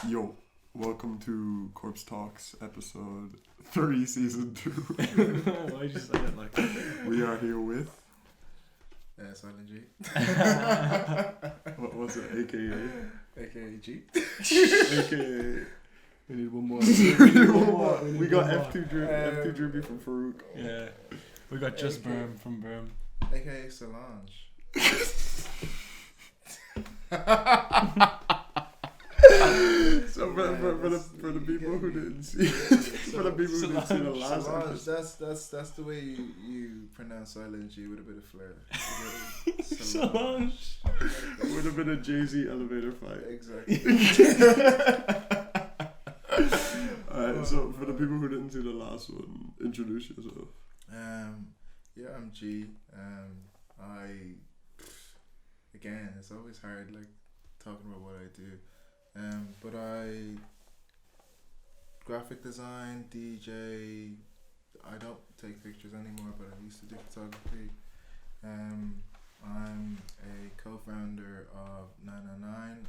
Yo, welcome to KORPSE Talks, episode 3, season 2. Why'd you say it like that? We are here with, Silent Jee. what was it, aka? AKA G. aka, We need one more. we got F2 Droopy from Farouk. Yeah. We got Just Berm from Berm. AKA Solange. So for the people who didn't see for the people who didn't see the last Solange, episode. that's the way you pronounce Silent G with a bit of flair. Solange. With a bit of Jay-Z elevator fight. Exactly. Alright, so for the people who didn't see the last one, introduce yourself. Yeah, I'm G. Again, it's always hard like talking about what I do. But I graphic design, DJ. I don't take pictures anymore, but I used to do photography. I'm a co-founder of 999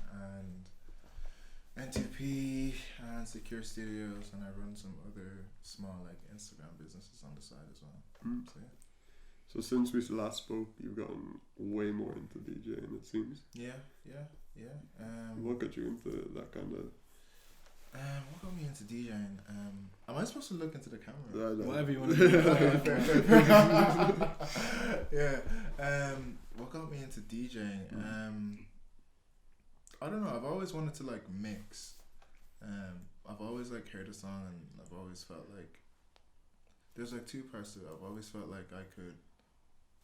and N2P and Secure Studios, and I run some other small like Instagram businesses on the side as well. So, yeah. So since we last spoke, you've gotten way more into DJing, it seems. Yeah. What got you into that kind of... What got me into DJing? Am I supposed to look into the camera? No. Whatever you want to do. Yeah. What got me into DJing? I don't know. I've always wanted to like mix. I've always like heard a song and I've always felt like there's like two parts to it. I've always felt like I could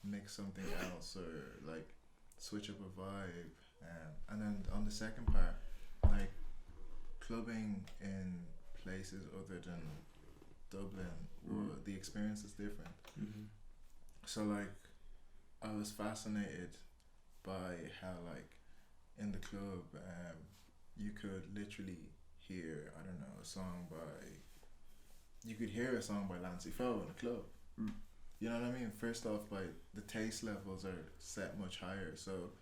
mix something else or like switch up a vibe. And then on the second part, like clubbing in places other than Dublin, the experience is different. Mm-hmm. So like, I was fascinated by how like in the club, you could literally hear you could hear a song by Lancey Foe in the club. You know what I mean? First off, the taste levels are set much higher, so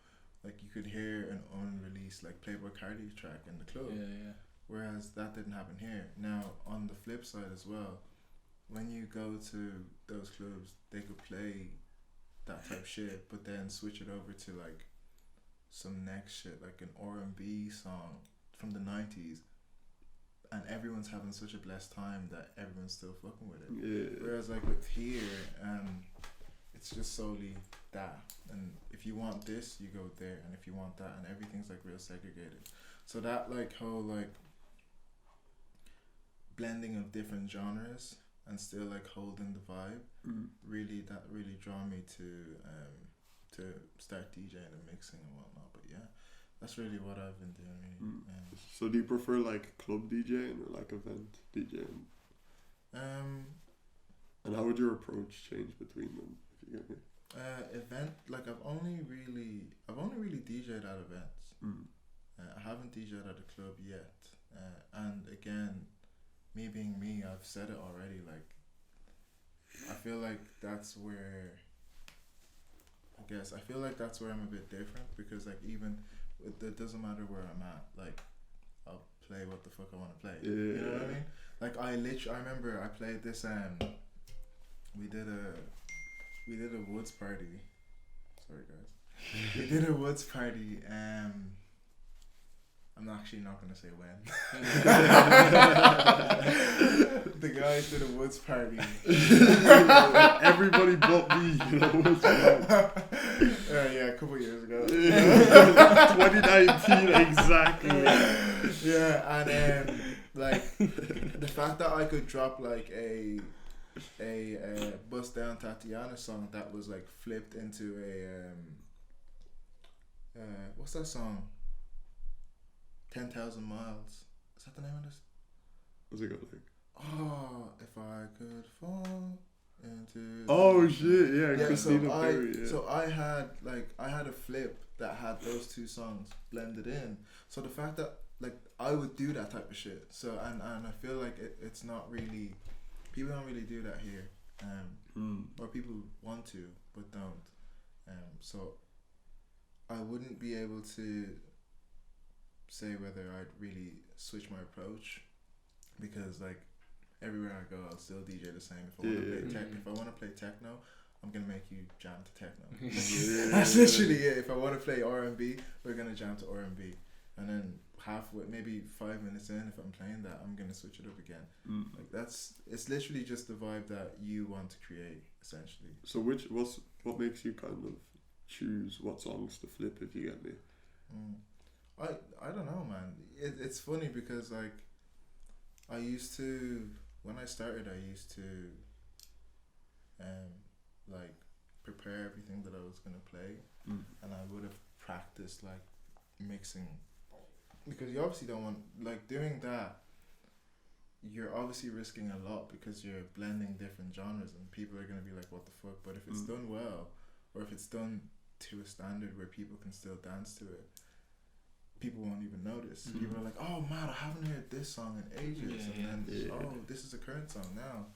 like you could hear an unreleased like Playboy Cardi track in the club. Yeah. Whereas that didn't happen here. Now, on the flip side as well, when you go to those clubs, they could play that type shit, but then switch it over to like some next shit, like an R&B song from the 90s, and everyone's having such a blessed time that everyone's still fucking with it. Yeah. Whereas like with here, it's just solely that. And if you want this, you go there, and if you want that, and everything's like real segregated. So that like whole like blending of different genres and still like holding the vibe really draw me to start DJing and mixing and whatnot. But yeah, that's really what I've been doing really. So do you prefer like club DJing or like event DJing? And how would your approach change between them, if you get me? Event, like I've only really DJed at events. I haven't DJed at a club yet. And again, me being me, I've said it already, like I feel like that's where I'm a bit different, because like even it doesn't matter where I'm at, like I'll play what the fuck I want to play. Yeah. You know what I mean? Like I remember I played this we did a woods party. Sorry guys. We did a woods party. I'm actually not gonna say when. The guys did a woods party. Everybody but me, you know what's Yeah, a couple years ago. 2019 exactly. Yeah, and like the fact that I could drop like a Bust Down Tatiana song that was like flipped into a what's that song? 10,000 Miles. Is that the name of this? What's it got like? Oh, if I could fall into. Oh shit! Yeah, Yeah, Christina Perri. Yeah. So I had a flip that had those two songs blended in. So the fact that like I would do that type of shit. So and I feel like it's not really, people don't really do that here. Or people want to but don't. So I wouldn't be able to say whether I'd really switch my approach, because like everywhere I go, I'll still DJ the same. If I want to play if I want to play techno, I'm gonna make you jam to techno. That's literally it. If I want to play R&B, we're gonna jam to R&B, and then halfway, maybe 5 minutes in, if I'm playing that, I'm gonna switch it up again. Like it's literally just the vibe that you want to create, essentially. So what makes you kind of choose what songs to flip, if you get me? I don't know, man. It's funny because like I used to, when I started, I used to like prepare everything that I was gonna play, and I would have practiced like mixing, because you obviously don't want, like, doing that, you're obviously risking a lot because you're blending different genres and people are gonna be like, what the fuck? But if it's done well, or if it's done to a standard where people can still dance to it, people won't even notice. People are like, oh man, I haven't heard this song in ages, and then oh, this is a current song now.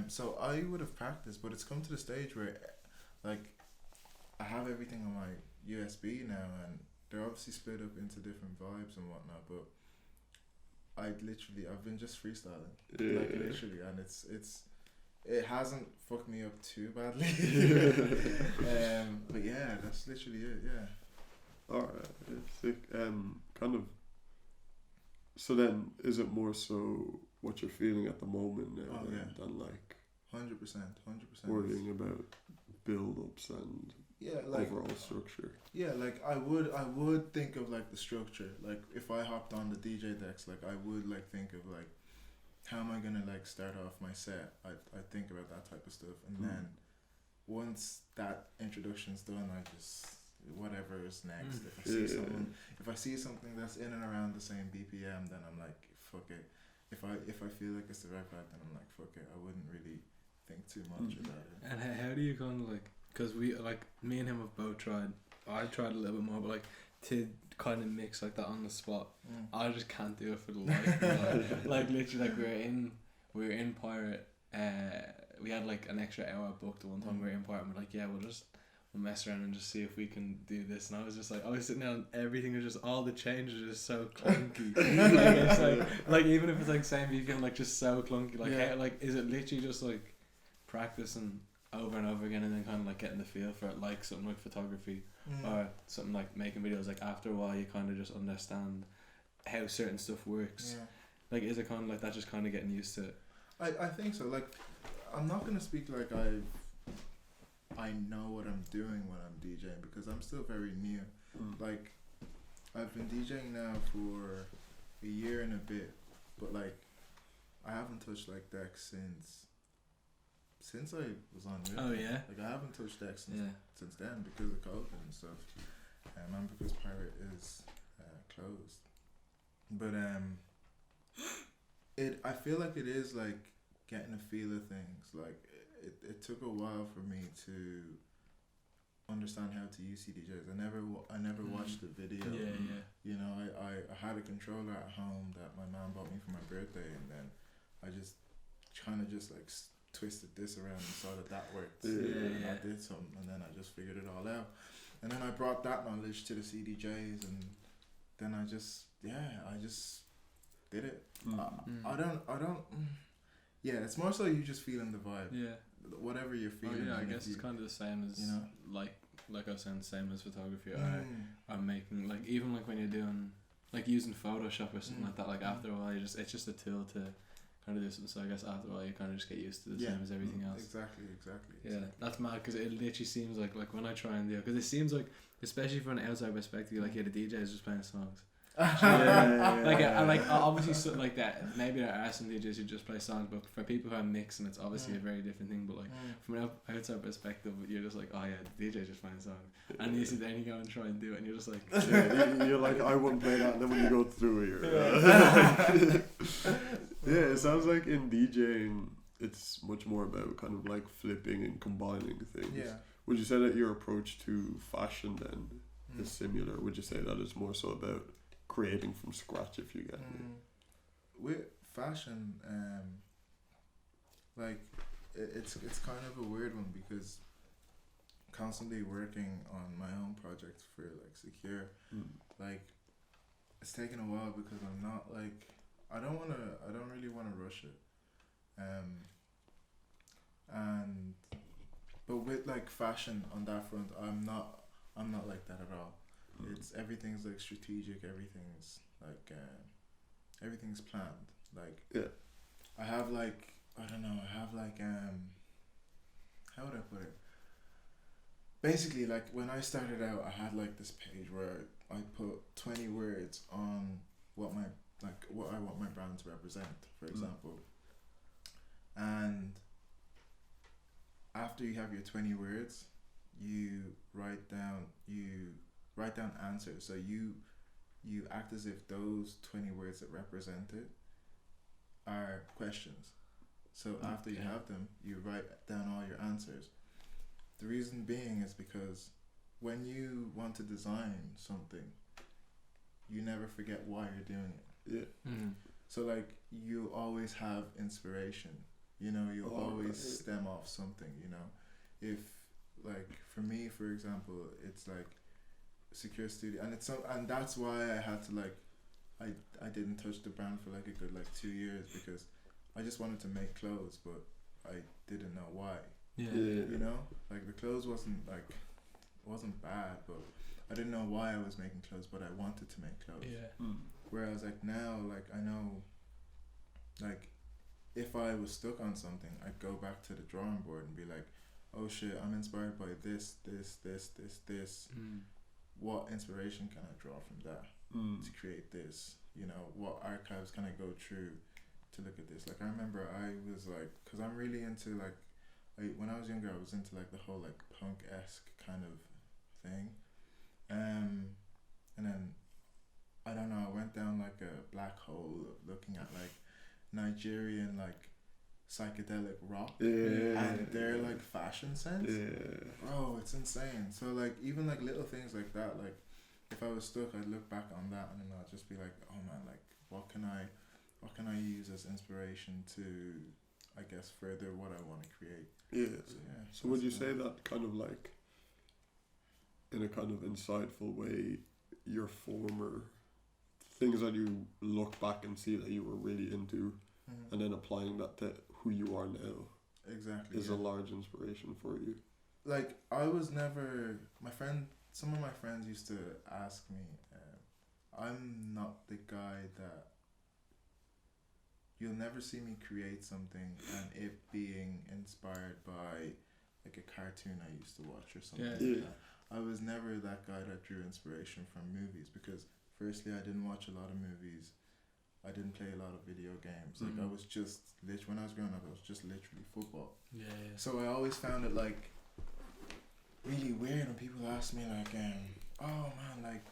So I would have practiced, but it's come to the stage where like I have everything on my USB now, and they're obviously split up into different vibes and whatnot, but I've been just freestyling, like literally, and it hasn't fucked me up too badly. But yeah, that's literally it. Yeah. Alright, sick. Kind of. So then, is it more so what you're feeling at the moment now than like 100%. worrying about build-ups and like overall structure? Yeah, like I would think of like the structure. Like if I hopped on the DJ decks, like I would like think of like, how am I gonna like start off my set? I think about that type of stuff, and then once that introduction's done, I just, whatever is next. If I see something that's in and around the same BPM, then I'm like, fuck it. If I feel like it's the right vibe, then I'm like, fuck it. I wouldn't really think too much about it. And how do you kind of like, because we, like, me and him have both tried, I tried a little bit more, but like to kind of mix like that on the spot, I just can't do it for the life of me. Like literally, like we were in Pirate, we had like an extra hour booked the one time we were in Pirate, and we're like, yeah, we'll mess around and just see if we can do this. And I was just like, I was sitting down, and everything was just, all the changes are just so clunky. Like it's like even if it's like same BPM, like just so clunky. Like how, like, is it literally just like practicing over and over again, and then kind of like getting the feel for it, like something like photography or something like making videos? Like after a while, you kind of just understand how certain stuff works. Like, is it kind of like that, just kind of getting used to it? I think so. Like, I'm not gonna speak like I know what I'm doing when I'm DJing, because I'm still very new. Like, I've been DJing now for a year and a bit, but like I haven't touched like decks since I was on Rhythm. Oh yeah. Like I haven't touched decks since then because of COVID and stuff, and because Pirate is closed. But I feel like it is like getting a feel of things. Like it took a while for me to understand how to use CDJs. I never watched the video. You know, I had a controller at home that my mom bought me for my birthday, and then I just kind of just like twisted this around and saw that worked. And I did something, and then I just figured it all out. And then I brought that knowledge to the CDJs, and then I just did it. I don't. Yeah, it's more so you just feeling the vibe. Yeah. Whatever you're feeling. I guess it's kind of the same as, you know, like I was saying, the same as photography. I'm making, like, even like when you're doing, like, using Photoshop or something like that, like after a while it's just a tool to kind of do something. So I guess after a while you kind of just get used to the same as everything else. Exactly. Yeah, that's mad, because it literally seems like when I try and do it, because it seems like, especially from an outside perspective, like, the DJ is just playing songs. Like obviously something like that. Maybe there are some DJs who just play songs, but for people who are mixing, it's obviously a very different thing. But like from an outside perspective, you're just like, oh yeah, the DJ's just playing songs, and you sit there and you go and try and do it, and you're just like, you're like, I wouldn't play that. And then when you go through it, it sounds like in DJing, it's much more about kind of like flipping and combining things. Yeah. Would you say that your approach to fashion then is similar? Would you say that it's more so about creating from scratch, if you get me? With fashion, like it's kind of a weird one, because constantly working on my own projects for like Secure, like it's taken a while because I'm not like, I don't really wanna rush it. And but with like fashion on that front, I'm not like that at all. It's everything's like strategic, everything's like everything's planned. Like I have like, I don't know, I have like how would I put it? Basically, like when I started out, I had like this page where I put 20 words on what I want my brand to represent, for example. And after you have your 20 words, you write down answers. So you act as if those 20 words that represent it are questions. So after you have them, you write down all your answers. The reason being is because when you want to design something, you never forget why you're doing it. Yeah. So like you always have inspiration. You know, you always stem off something, you know. If like for me, for example, it's like Secure Studio, and that's why I had to like I didn't touch the brand for like a good like 2 years, because I just wanted to make clothes, but I didn't know why. You know, like the clothes wasn't bad, but I didn't know why I was making clothes, but I wanted to make clothes. Whereas like now, like I know, like if I was stuck on something, I'd go back to the drawing board and be like, oh shit, I'm inspired by this. What inspiration can I draw from that to create this? You know, what archives can I go through to look at this? Like I remember I was like, cause I'm really into like, when I was younger, I was into like the whole like punk-esque kind of thing. And then, I don't know, I went down like a black hole of looking at like Nigerian like psychedelic rock and their like fashion sense. Bro, it's insane. So like even like little things like that, like if I was stuck, I'd look back on that and then I'd just be like, oh man, like what can I use as inspiration to, I guess, further what I want to create. So would you say that kind of like, in a kind of insightful way, your former things that you look back and see that you were really into, and then applying that to who you are now, is a large inspiration for you? Like I was never, some of my friends used to ask me, I'm not the guy that, you'll never see me create something and it being inspired by like a cartoon I used to watch or something like that. I was never that guy that drew inspiration from movies, because firstly I didn't watch a lot of movies, I didn't play a lot of video games. Like I was just when I was growing up, I was just literally football. So I always found it like really weird when people ask me like, oh man, like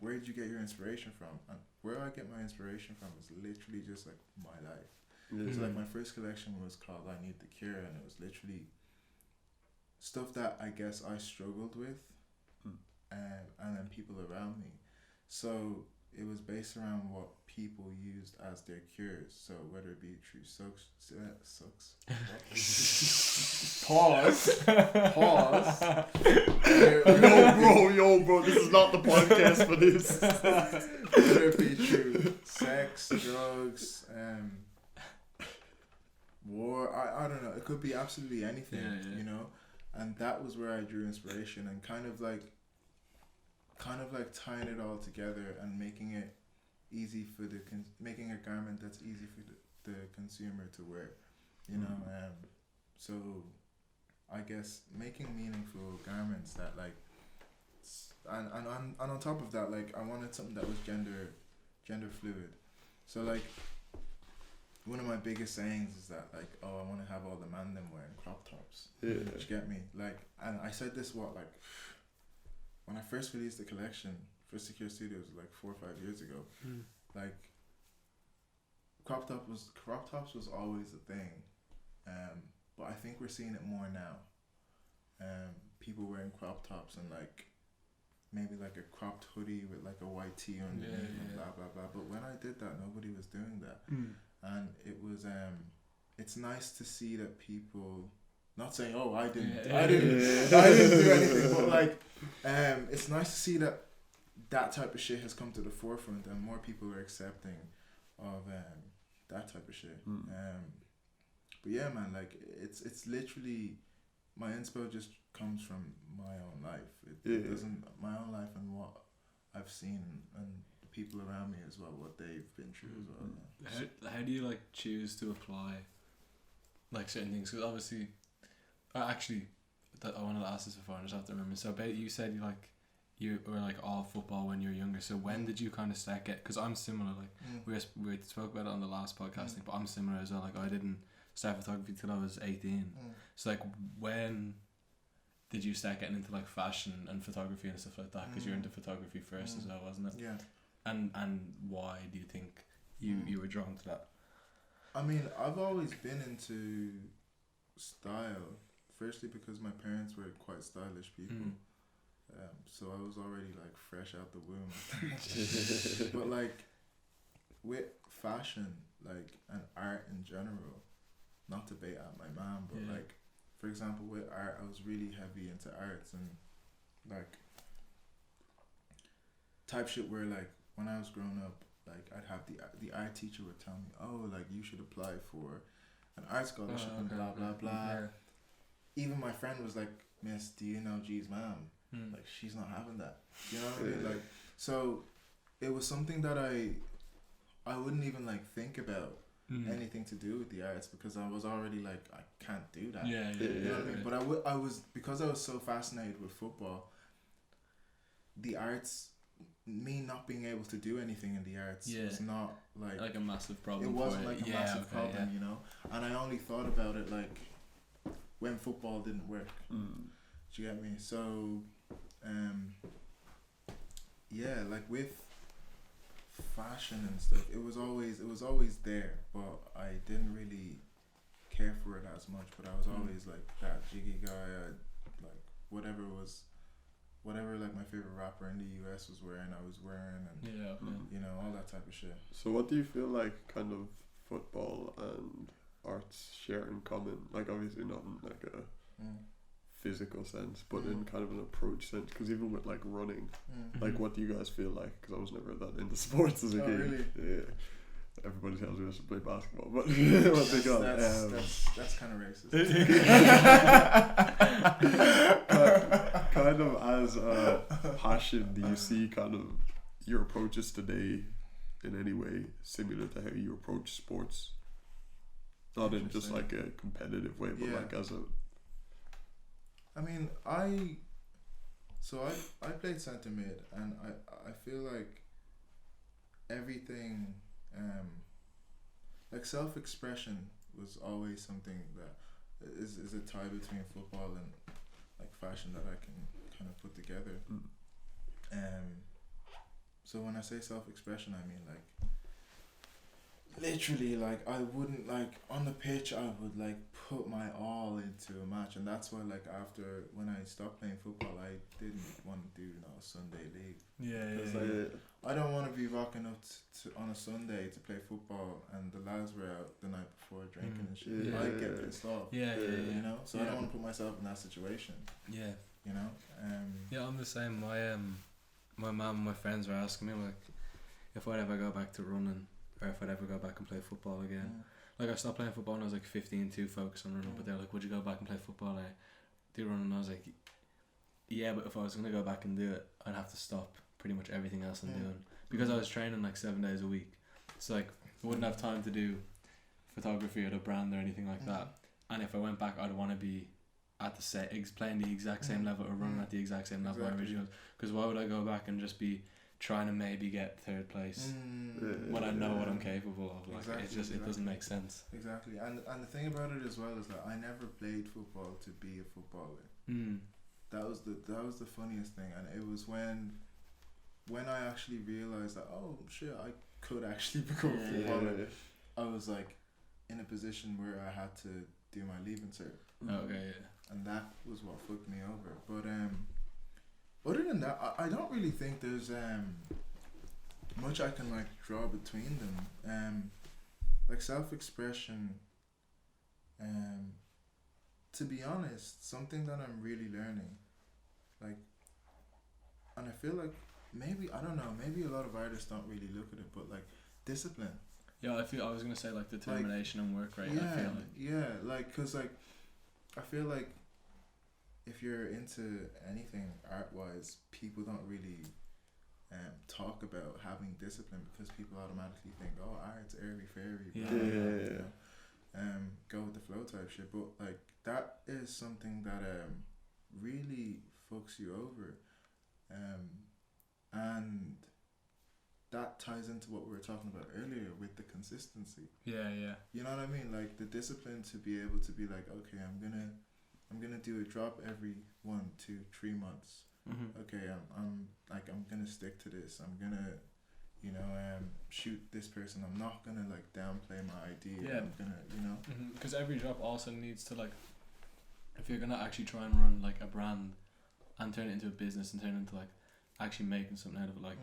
where did you get your inspiration from? And where I get my inspiration from is literally just like my life. So like my first collection was called I Need the Cure, and it was literally stuff that I guess I struggled with, and then people around me. So it was based around what people used as their cures. So whether it be through Pause. Yo, bro, this is not the podcast for this. Whether it be through sex, drugs, war, I don't know. It could be absolutely anything, you know. And that was where I drew inspiration, and kind of like tying it all together and making it easy for making a garment that's easy for the consumer to wear, you know. So I guess making meaningful garments that like, and on top of that, like I wanted something that was gender fluid. So like one of my biggest sayings is that like, oh, I want to have all the man them wearing crop tops. Do you get me? Like, and I said this when I first released the collection for Secure Studios like 4 or 5 years ago. Like crop tops was always a thing, but I think we're seeing it more now. People wearing crop tops and like maybe like a cropped hoodie with like a white tee underneath and blah blah blah. But when I did that, nobody was doing that, and it was it's nice to see that people. Not saying, oh, I didn't do anything, but like, it's nice to see that that type of shit has come to the forefront, and more people are accepting of that type of shit. But yeah, man, like it's literally my inspo just comes from my own life. It doesn't my own life and what I've seen and the people around me as well, what they've been through as well. How do you like choose to apply like certain things? Because obviously, actually, I wanted to ask this before, I just have to remember. So you said you were like all football when you were younger. So when did you kind of start because I'm similar. Like we spoke about it on the last podcast thing, but I'm similar as well. Like I didn't start photography till I was 18. So like when did you start getting into like fashion and photography and stuff like that? Because you're into photography first as well, wasn't it? Yeah. And why do you think you were drawn to that? I mean, I've always been into style. Firstly, because my parents were quite stylish people. So I was already like fresh out the womb. But like with fashion, like and art in general, not to bait out my mom, but like for example with art, I was really heavy into arts and like type shit where like when I was growing up, like I'd have the art teacher would tell me, oh, like you should apply for an art scholarship and blah blah blah. Yeah. Even my friend was like, Miss, do you know Jee's mom? Like she's not having that. You know what I mean? Like so it was something that I wouldn't even like think about anything to do with the arts because I was already like I can't do that. You know what I mean? But I was because I was so fascinated with football, the arts, me not being able to do anything in the arts was not like a massive problem. It wasn't like a massive problem, you know. And I only thought about it like when football didn't work. Do you get me? So like with fashion and stuff, it was always there, but I didn't really care for it as much. But I was always like that jiggy guy. Like whatever like my favorite rapper in the US was wearing, I was wearing, and you know, all that type of shit. So what do you feel like kind of football and arts share in common? Like obviously not in like a physical sense, but in kind of an approach sense, because even with like running, like what do you guys feel like? Because I was never that into sports as a kid. Really? Yeah, everybody tells me I should play basketball, but what they got? That's kind of racist. Kind of as a passion, do you see kind of your approaches today in any way similar to how you approach sports? Not in just like a competitive way, but like as a... I mean, I played centre mid, and I feel like everything, like self-expression was always something that is a tie between football and like fashion that I can kind of put together. So when I say self-expression, I mean like literally, like I wouldn't like on the pitch I would like put my all into a match, and that's why like after when I stopped playing football I didn't want to do Sunday league. I don't want to be rocking up to on a Sunday to play football and the lads were out the night before drinking and shit. I'd get pissed off. You know, so I don't want to put myself in that situation. You know. I'm the same. My mum and my friends were asking me like if I'd ever go back to running, or if I'd ever go back and play football again. Like I stopped playing football when I was like 15 to focus on running, but they're like, would you go back and play football? I do running, and I was like, yeah, but if I was going to go back and do it, I'd have to stop pretty much everything else I'm doing, because I was training like 7 days a week, so like I wouldn't have time to do photography or the brand or anything like that. And if I went back, I'd want to be at the playing the exact same level or running at the exact same level I originally was, because why would I go back and just be trying to maybe get third place when I know what I'm capable of? Like it doesn't make sense. Exactly. And the thing about it as well is that I never played football to be a footballer. That was the funniest thing, and it was when I actually realized that, oh shit, I could actually become a footballer. I was like in a position where I had to do my leaving cert. And that was what fucked me over. But other than that, I don't really think there's much I can like draw between them. Like self-expression, to be honest, something that I'm really learning, like, and I feel like maybe, I don't know, maybe a lot of artists don't really look at it, but like discipline. Yeah, I was gonna say like determination and work rate. Yeah, I feel like. yeah, like, cause like, I feel like if you're into anything art wise, people don't really talk about having discipline because people automatically think, oh, art's airy fairy, Yeah. Go with the flow type shit. But like that is something that really fucks you over, and that ties into what we were talking about earlier with the consistency. Yeah, yeah. You know what I mean? Like the discipline to be able to be like, okay, I'm gonna do a drop every 1, 2, 3 months. Mm-hmm. Okay, I'm gonna stick to this. I'm gonna, shoot this person. I'm not gonna like downplay my idea. Yeah. I'm gonna, Because every drop also needs to like, if you're gonna actually try and run like a brand, and turn it into a business and turn it into like actually making something out of it, like.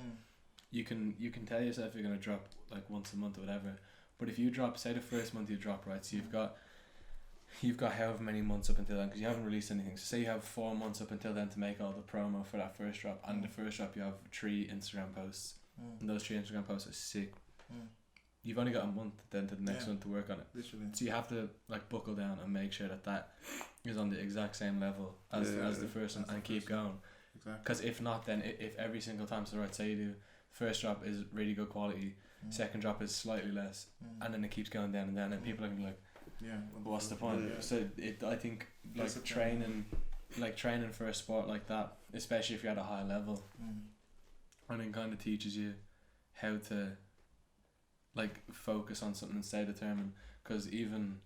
You can tell yourself you're gonna drop like once a month or whatever, but if you drop, say the first month you drop, right, so you've got however many months up until then, because you haven't released anything, so say you have 4 months up until then to make all the promo for that first drop, and the first drop you have 3 Instagram posts, and those 3 Instagram posts are sick. You've only got a month then to the next one to work on it. Literally. So you have to like buckle down and make sure that is on the exact same level as the first one, and keep going. Exactly. Because if not, then if every single time, so right, say you do first drop is really good quality, second drop is slightly less, and then it keeps going down and down, and people are gonna be like, what's the point? Yeah. So I think like training for a sport like that, especially if you're at a high level, and it kind of teaches you how to like focus on something and stay determined. Because even,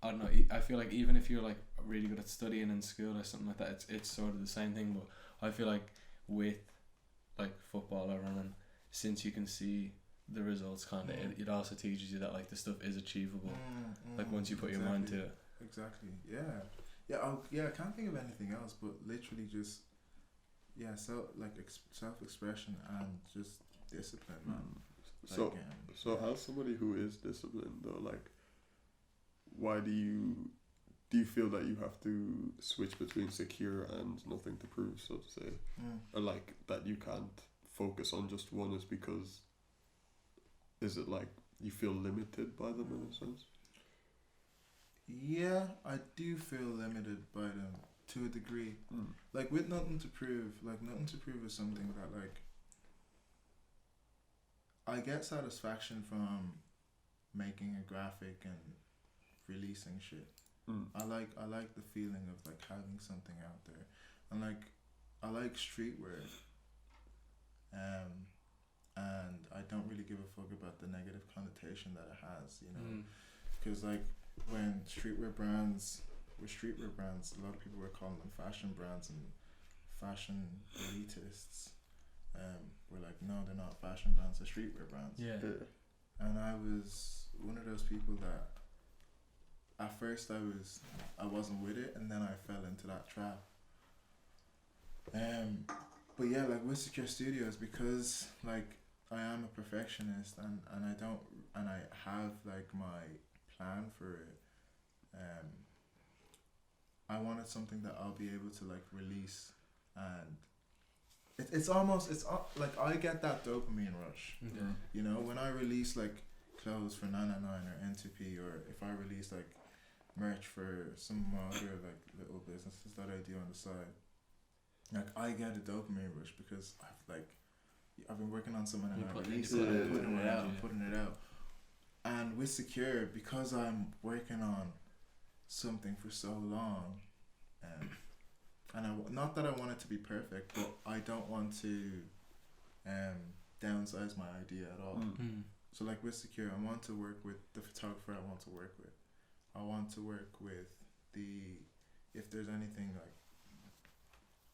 I don't know, I feel like even if you're like really good at studying in school or something like that, it's sort of the same thing. But I feel like with like football or running, since you can see the results, kind of it also teaches you that like the stuff is achievable, like once you put your mind to it. Exactly. I can't think of anything else, but literally just self-expression and just discipline, man. So as somebody who is disciplined though, like why do you feel that you have to switch between secure and nothing to prove, so to say, or like that you can't focus on just one? Is because, is it like you feel limited by them in a sense? Yeah, I do feel limited by them to a degree. Like with nothing to prove is something that like I get satisfaction from making a graphic and releasing shit. I like the feeling of like having something out there, and like I like streetwear, and I don't really give a fuck about the negative connotation that it has, because like when streetwear brands, a lot of people were calling them fashion brands and fashion elitists. We're like, no, they're not fashion brands, they're streetwear brands. Yeah. And I was one of those people that at first I wasn't with it, and then I fell into that trap. But yeah, like with Secure Studios, because like I am a perfectionist and I have like my plan for it. I wanted something that I'll be able to like release, and it's like I get that dopamine rush. When I release like clothes for 999 or N2P, or if I release like merch for some of my other like little businesses that I do on the side, like I get a dopamine rush because I've been working on something and I'm putting it out. And with Secure, because I'm working on something for so long, and not that I want it to be perfect, but I don't want to downsize my idea at all. So like with Secure, I want to work with the photographer I want to work with. I want to work with if there's anything like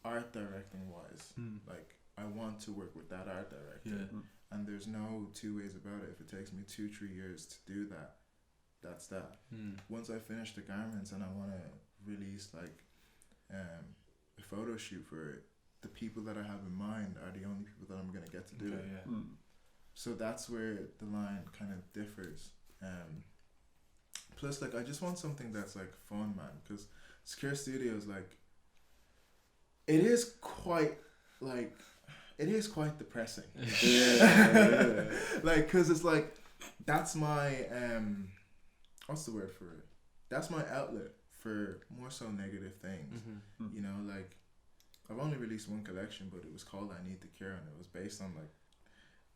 art directing wise, like I want to work with that art director. And there's no two ways about it. If it takes me 2-3 years to do that, that's that. Once I finish the garments and I want to release like a photo shoot for it, the people that I have in mind are the only people that I'm going to get to do it. So that's where the line kind of differs. Plus, like, I just want something that's like fun, man, because Secure Studios, like, it is quite like it is quite depressing. Yeah. Like, cause it's like, that's my what's the word for it? That's my outlet for more so negative things. You know, like, I've only released one collection, but it was called I Need the Cure, and it was based on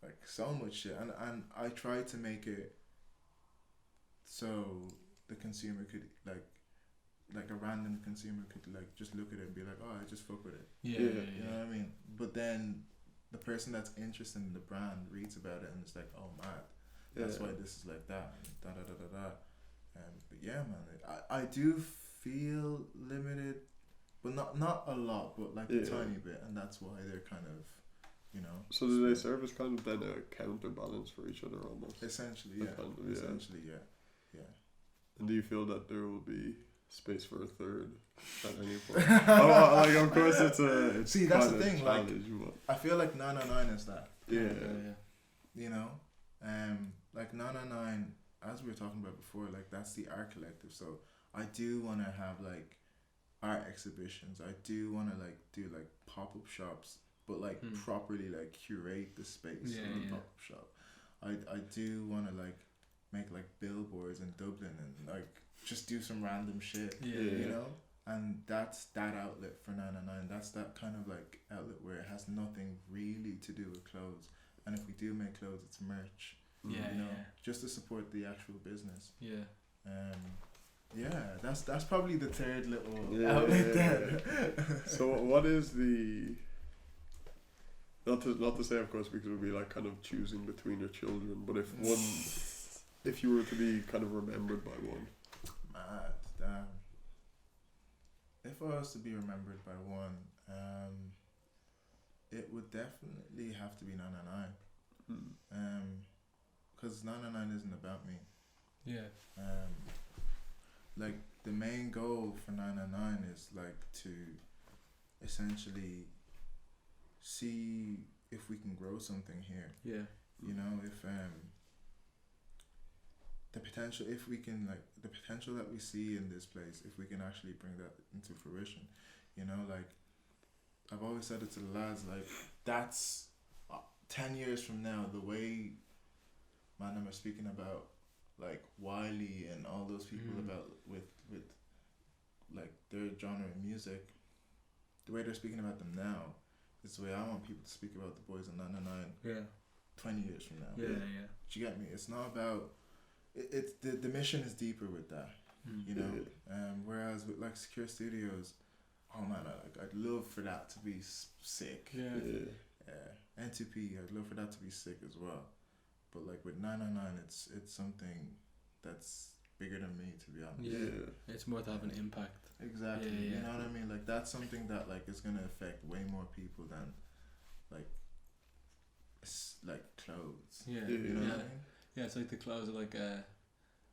like so much shit, and I tried to make it so the consumer could like a random consumer could like just look at it and be like, oh, I just fuck with it. Yeah. You know what I mean? But then the person that's interested in the brand reads about it and it's like, oh, mad. That's why this is like that. And da da da da da. But yeah, man, I do feel limited, but not a lot, but like a tiny bit, and that's why they're kind of, you know. So do they serve as kind of then a counterbalance for each other almost? Essentially, yeah. Kind of, Essentially, yeah. And do you feel that there will be space for a third at any point? Like, of course, it's see, that's the thing. Like, but I feel like 909 is that. Yeah. You know, like 909, as we were talking about before, like that's the art collective. So I do want to have like art exhibitions. I do want to like do like pop-up shops, but like properly like curate the space of the pop-up shop. I do want to like make like billboards in Dublin and like just do some random shit, you know? And that's that outlet for 909. That's that kind of like outlet where it has nothing really to do with clothes. And if we do make clothes, it's merch. You know, just to support the actual business. That's probably the third little outlet there. So what is the, not to say of course because it would be like kind of choosing between your children, but if you were to be kind of remembered by one. Mad, damn. If I was to be remembered by one, it would definitely have to be 909. Because 909 isn't about me. Like the main goal for 909 is like to essentially see if we can grow something here. You know, if the potential that we see in this place, if we can actually bring that into fruition, you know, like I've always said it to the lads, like that's 10 years from now, the way man are speaking about like Wiley and all those people about with like their genre of music, the way they're speaking about them now is the way I want people to speak about the boys in 909 20 years from now. Do you get me? It's not about it's the mission is deeper with that, you know. Whereas with like Secure Studios, oh man, I'd love for that to be sick. N2P, I'd love for that to be sick as well. But like with 909, it's something that's bigger than me, to be honest. It's more to have an impact. Exactly. You know what I mean? Like that's something that like is gonna affect way more people than like clothes. You know what I mean? Yeah, it's like the clothes are like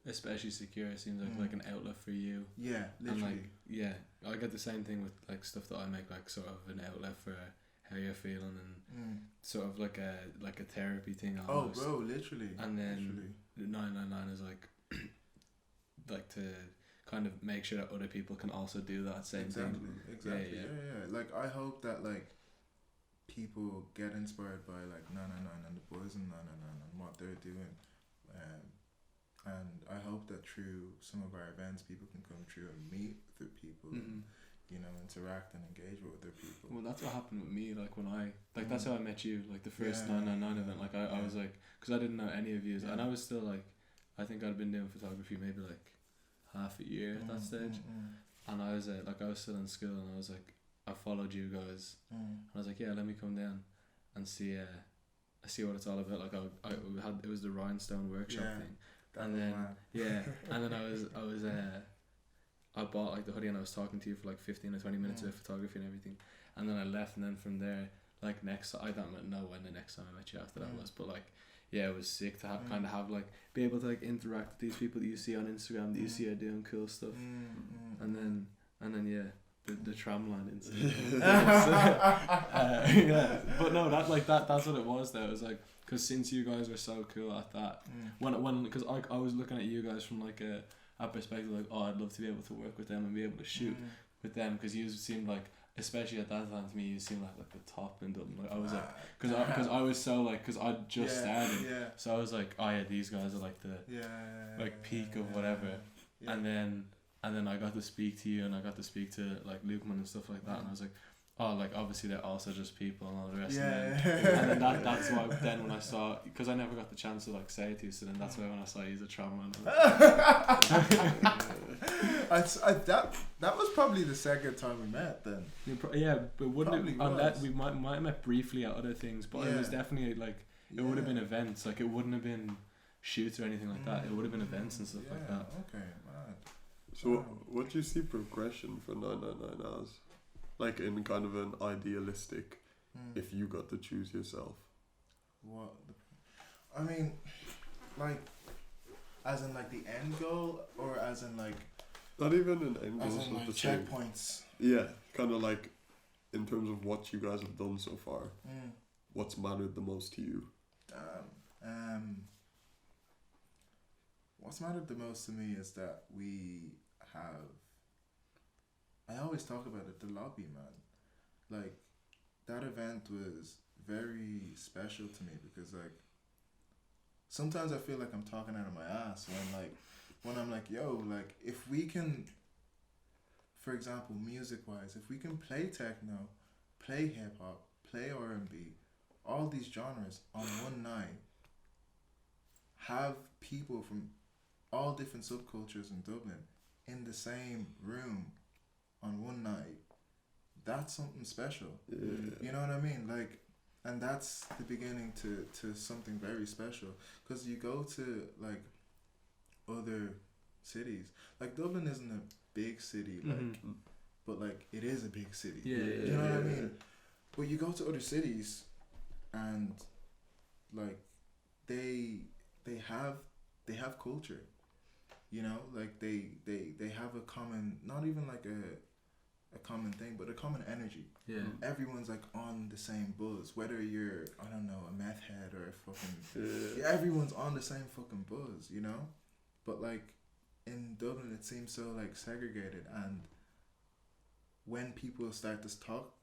especially Secure, it seems like an outlet for you. Yeah, literally. And like, I get the same thing with like stuff that I make, like sort of an outlet for how you're feeling and sort of like a therapy thing almost. Oh bro, literally. And then 999 is like like to kind of make sure that other people can also do that same thing. Exactly. Yeah. Like I hope that like people get inspired by like 999 and the boys in 999 and what they're doing. And I hope that through some of our events people can come through and meet other people and, you know, interact and engage with other people. Well, that's what happened with me, like when I like that's how I met you, like the first 999 event. Like I was like, because I didn't know any of you and I was still like, I think I'd been doing photography maybe like half a year at that stage, and I was like I was still in school and I was like, I followed you guys and I was like, yeah, let me come down and see what it's all about. Like it was the Rhinestone workshop thing, and then and then I bought like the hoodie and I was talking to you for like 15 or 20 minutes of photography and everything, and then I left, and then from there like I don't know when the next time I met you after that was, but like it was sick to kind of have like be able to like interact with these people that you see on Instagram that you see are doing cool stuff, and then the tram line incident. But no, that's what it was though. It was like, because since you guys were so cool at that, when because I was looking at you guys from like a perspective like, oh, I'd love to be able to work with them and be able to shoot with them, because you seemed like especially at that time, to me, you seemed like the top in Dublin. Like I was like, because I was so like, because I just started, so I was like, oh yeah, these guys are like the like peak of whatever, and then I got to speak to you, and I got to speak to like Lukeman and stuff like that, and I was like, oh, like obviously they're also just people and all the rest. And then that's why then when I saw, because I never got the chance to like say it to you, so then that's why when I saw you as a trauma man, that was probably the second time we met then. But wouldn't it, on that we might have met briefly at other things, but it was definitely like it would have been events, like it wouldn't have been shoots or anything like that. It would have been events and stuff like that. Okay, man. So what do you see progression for 999 as? Like in kind of an idealistic, if you got to choose yourself. What? I mean, like, as in like the end goal, or as in like. Not even an end goal. As in like checkpoints. Yeah, kind of like, in terms of what you guys have done so far. What's mattered the most to you? What's mattered the most to me is that we have. I always talk about it, the lobby, man. Like, that event was very special to me because, like, sometimes I feel like I'm talking out of my ass when I'm like, yo, like, if we can, for example, music-wise, if we can play techno, play hip-hop, play R&B, all these genres on one night, have people from all different subcultures in Dublin in the same room on one night, that's something special. You know what I mean? Like, and that's the beginning to something very special, because you go to like other cities, like Dublin isn't a big city, like, but like it is a big city. You know what I mean? But you go to other cities and like they have culture, you know, like they have a common, not even like a common thing, but a common energy. Everyone's like on the same buzz, whether you're, I don't know, a meth head or a fucking everyone's on the same fucking buzz, you know. But like in Dublin it seems so like segregated, and when people start to talk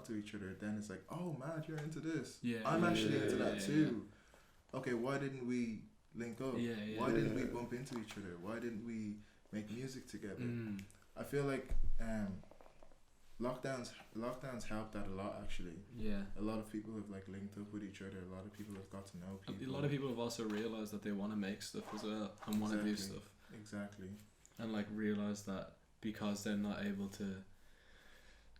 to each other, then it's like, oh man, you're into this, I'm actually into that too. Okay, why didn't we link up? Why didn't we bump into each other? Why didn't we make music together? I feel like lockdowns helped that a lot, actually. A lot of people have like linked up with each other. A lot of people have got to know people. A lot of people have also realized that they want to make stuff as well and want to do stuff. Exactly. And like realize that because they're not able to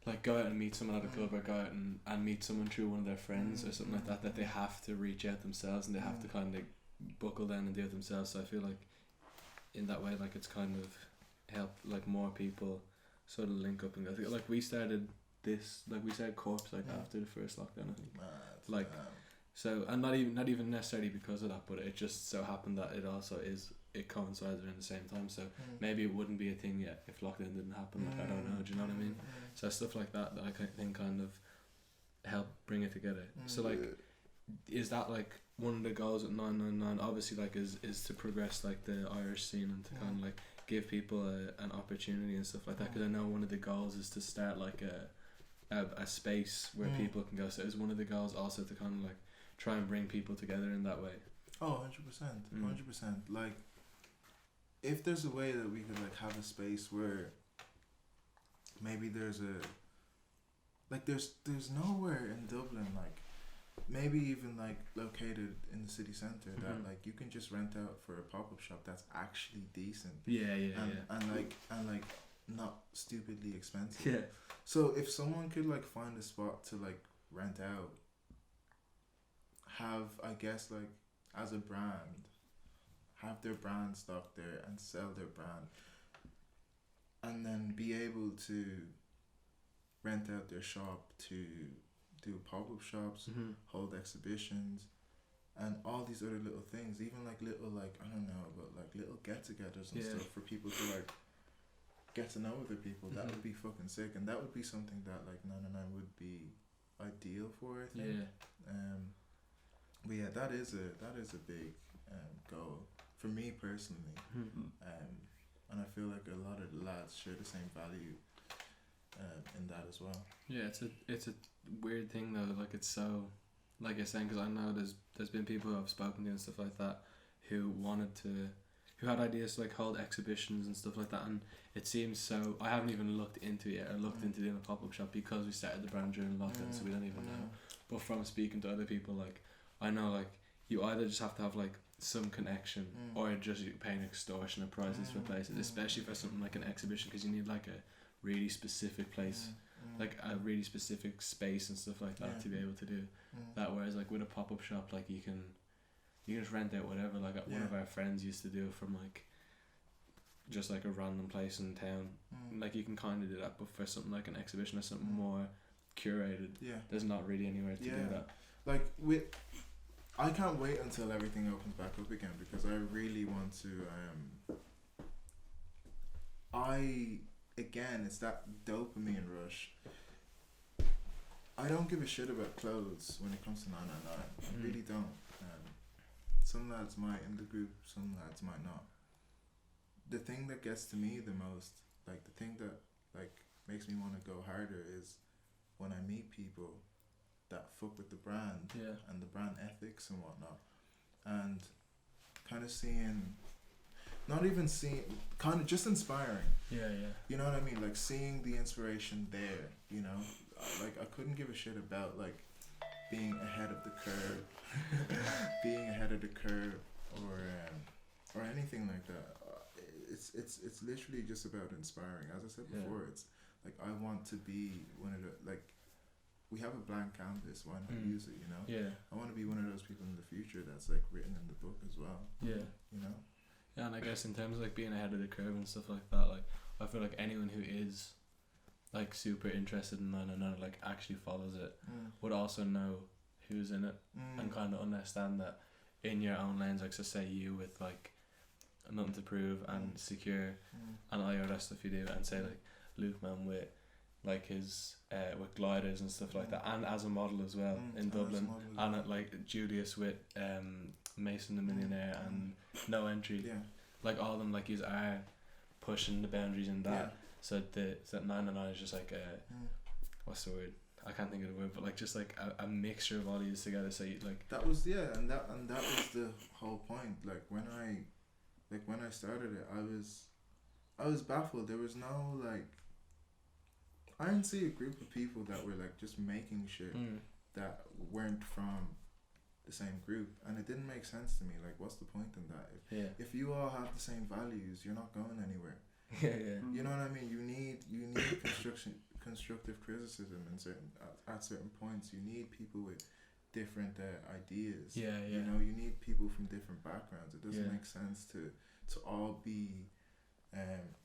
like go out and meet someone at a club, or go out and meet someone through one of their friends or something like that, that they have to reach out themselves, and they have to kind of buckle down and do it themselves. So I feel like in that way, like it's kind of helped like more people sort of link up and go. Like we started KORPSE like after the first lockdown, I think. Like so, and not even necessarily because of that, but it just so happened that it coincided around the same time. So maybe it wouldn't be a thing yet if lockdown didn't happen. Like I don't know. Do you know what I mean? So stuff like that I think kind of help bring it together. So like, is that like one of the goals at 999? Obviously, like is to progress like the Irish scene and to kind of like give people an opportunity and stuff like that. Because I know one of the goals is to start like a space where people can go. So is one of the goals also to kind of like try and bring people together in that way? Oh, 100%. Like, if there's a way that we could like have a space where maybe there's nowhere in Dublin, like maybe even like located in the city centre, that like you can just rent out for a pop-up shop that's actually decent. And like not stupidly expensive. So if someone could like find a spot to like rent out, have, I guess, like as a brand, have their brand stock there and sell their brand, and then be able to rent out their shop to do pop-up shops, hold exhibitions, and all these other little things, even like little, like, I don't know, but like little get-togethers and stuff for people to like get to know other people. That would be fucking sick, and that would be something that like 999 would be ideal for, I think. But yeah, that is a big goal for me personally. And I feel like a lot of the lads share the same value in that as well. Yeah, it's a weird thing though. Like it's so, like you're saying, because I know there's been people who I've spoken to and stuff like that who had ideas to like hold exhibitions and stuff like that, and it seems so. I haven't even looked into it yet, or looked into doing a pop up shop because we started the brand during lockdown, so we don't even know. But from speaking to other people, like I know, like you either just have to have like some connection, or just you paying extortionate prices for places, especially for something like an exhibition, because you need like a really specific place, like a really specific space and stuff like that to be able to do that. Whereas like with a pop up shop, like you can just rent out whatever. Like one of our friends used to do it from like just like a random place in town. Like you can kind of do that, but for something like an exhibition or something more curated, there's not really anywhere to do that. Like I can't wait until everything opens back up again, because I really want to. Again, it's that dopamine rush. I don't give a shit about clothes when it comes to 999. I really don't. Some lads might in the group, some lads might not. The thing that gets to me the most, like the thing that like makes me want to go harder, is when I meet people that fuck with the brand and the brand ethics and whatnot, and kind of seeing, not even seeing, kind of just inspiring. You know what I mean? Like seeing the inspiration there. You know, like I couldn't give a shit about like being ahead of the curve, or anything like that. It's literally just about inspiring. As I said before, it's like I want to be one of the, like, we have a blank canvas, why not use it, you know? I want to be one of those people in the future that's like written in the book as well. You know? Yeah, and I guess in terms of like being ahead of the curve and stuff like that, like I feel like anyone who is like super interested in 999, like actually follows it, would also know who's in it and kind of understand that in your own lanes. Like so say you with like nothing to prove and secure and all your other stuff you do, and say like Luke man with like his with gliders and stuff like that, and as a model as well in Dublin, and like Julius with Mason the Millionaire and No Entry, like all of them, like you are pushing the boundaries in that. So that 999 is just like what's the word? I can't think of the word, but like just like a mixture of all these together. So you, like that was and that was the whole point. Like when I started it, I was baffled. There was no like, I didn't see a group of people that were like just making shit that weren't from the same group, and it didn't make sense to me. Like, what's the point in that? If you all have the same values, you're not going anywhere. You know what I mean? You need constructive criticism at certain points. You need people with different ideas. You know, you need people from different backgrounds. It doesn't make sense to all be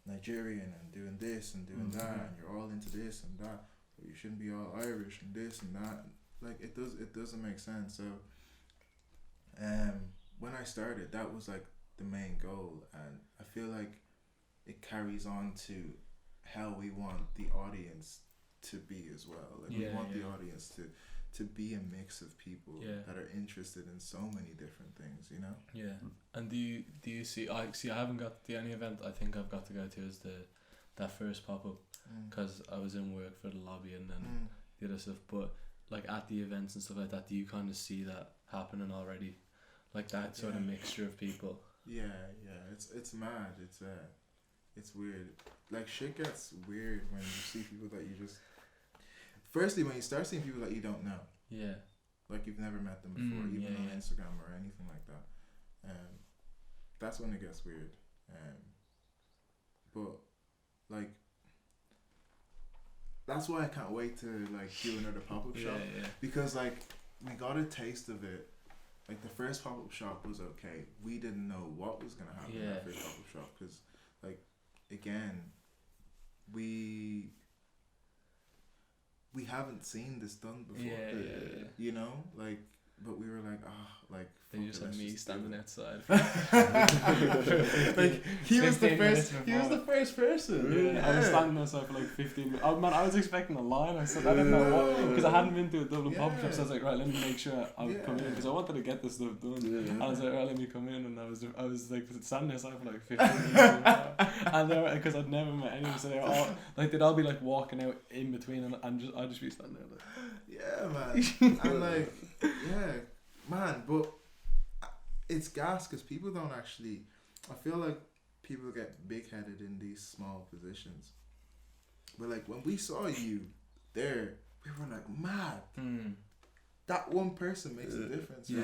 Nigerian and doing this and doing that, and you're all into this and that, but you shouldn't be all Irish and this and that. Like it doesn't make sense. So when I started, that was like the main goal, and I feel like it carries on to how we want the audience to be as well. Like we want the audience to be a mix of people that are interested in so many different things, you know? And do you see, I haven't got the only event I think I've got to go to is that first pop-up, because I was in work for the lobby and then the other stuff. But like at the events and stuff like that, do you kind of see that happening already, like that sort of mixture of people? It's mad. It's weird. Like shit gets weird when you see people that you just, firstly when you start seeing people that you don't know, like you've never met them before, even on Instagram or anything like that, that's when it gets weird. But like that's why I can't wait to like do another pop-up shop, because like we got a taste of it. Like the first pop-up shop was okay. We didn't know what was gonna happen in that first pop-up shop, because like again we haven't seen this done before. You know, like but we were like, like. Then you just had me standing outside. Like he was the first. He was the first person. Yeah. I was standing outside for like 15 minutes. Oh man, I was expecting a line. I said I didn't know what, because I hadn't been to a Dublin pub shop. So I was like, right, let me make sure I'll come in, because I wanted to get this stuff done. And I was like, right, let me come in, and I was like standing outside for like 15 minutes. And they were, because I'd never met anyone, so they were all like, they'd all be like walking out in between, and I'd just be standing there like. Yeah, man. And like, yeah, man, but. It's gas because people don't actually. I feel like people get big-headed in these small positions. But like when we saw you there, we were like, mad. That one person makes a difference. Yeah.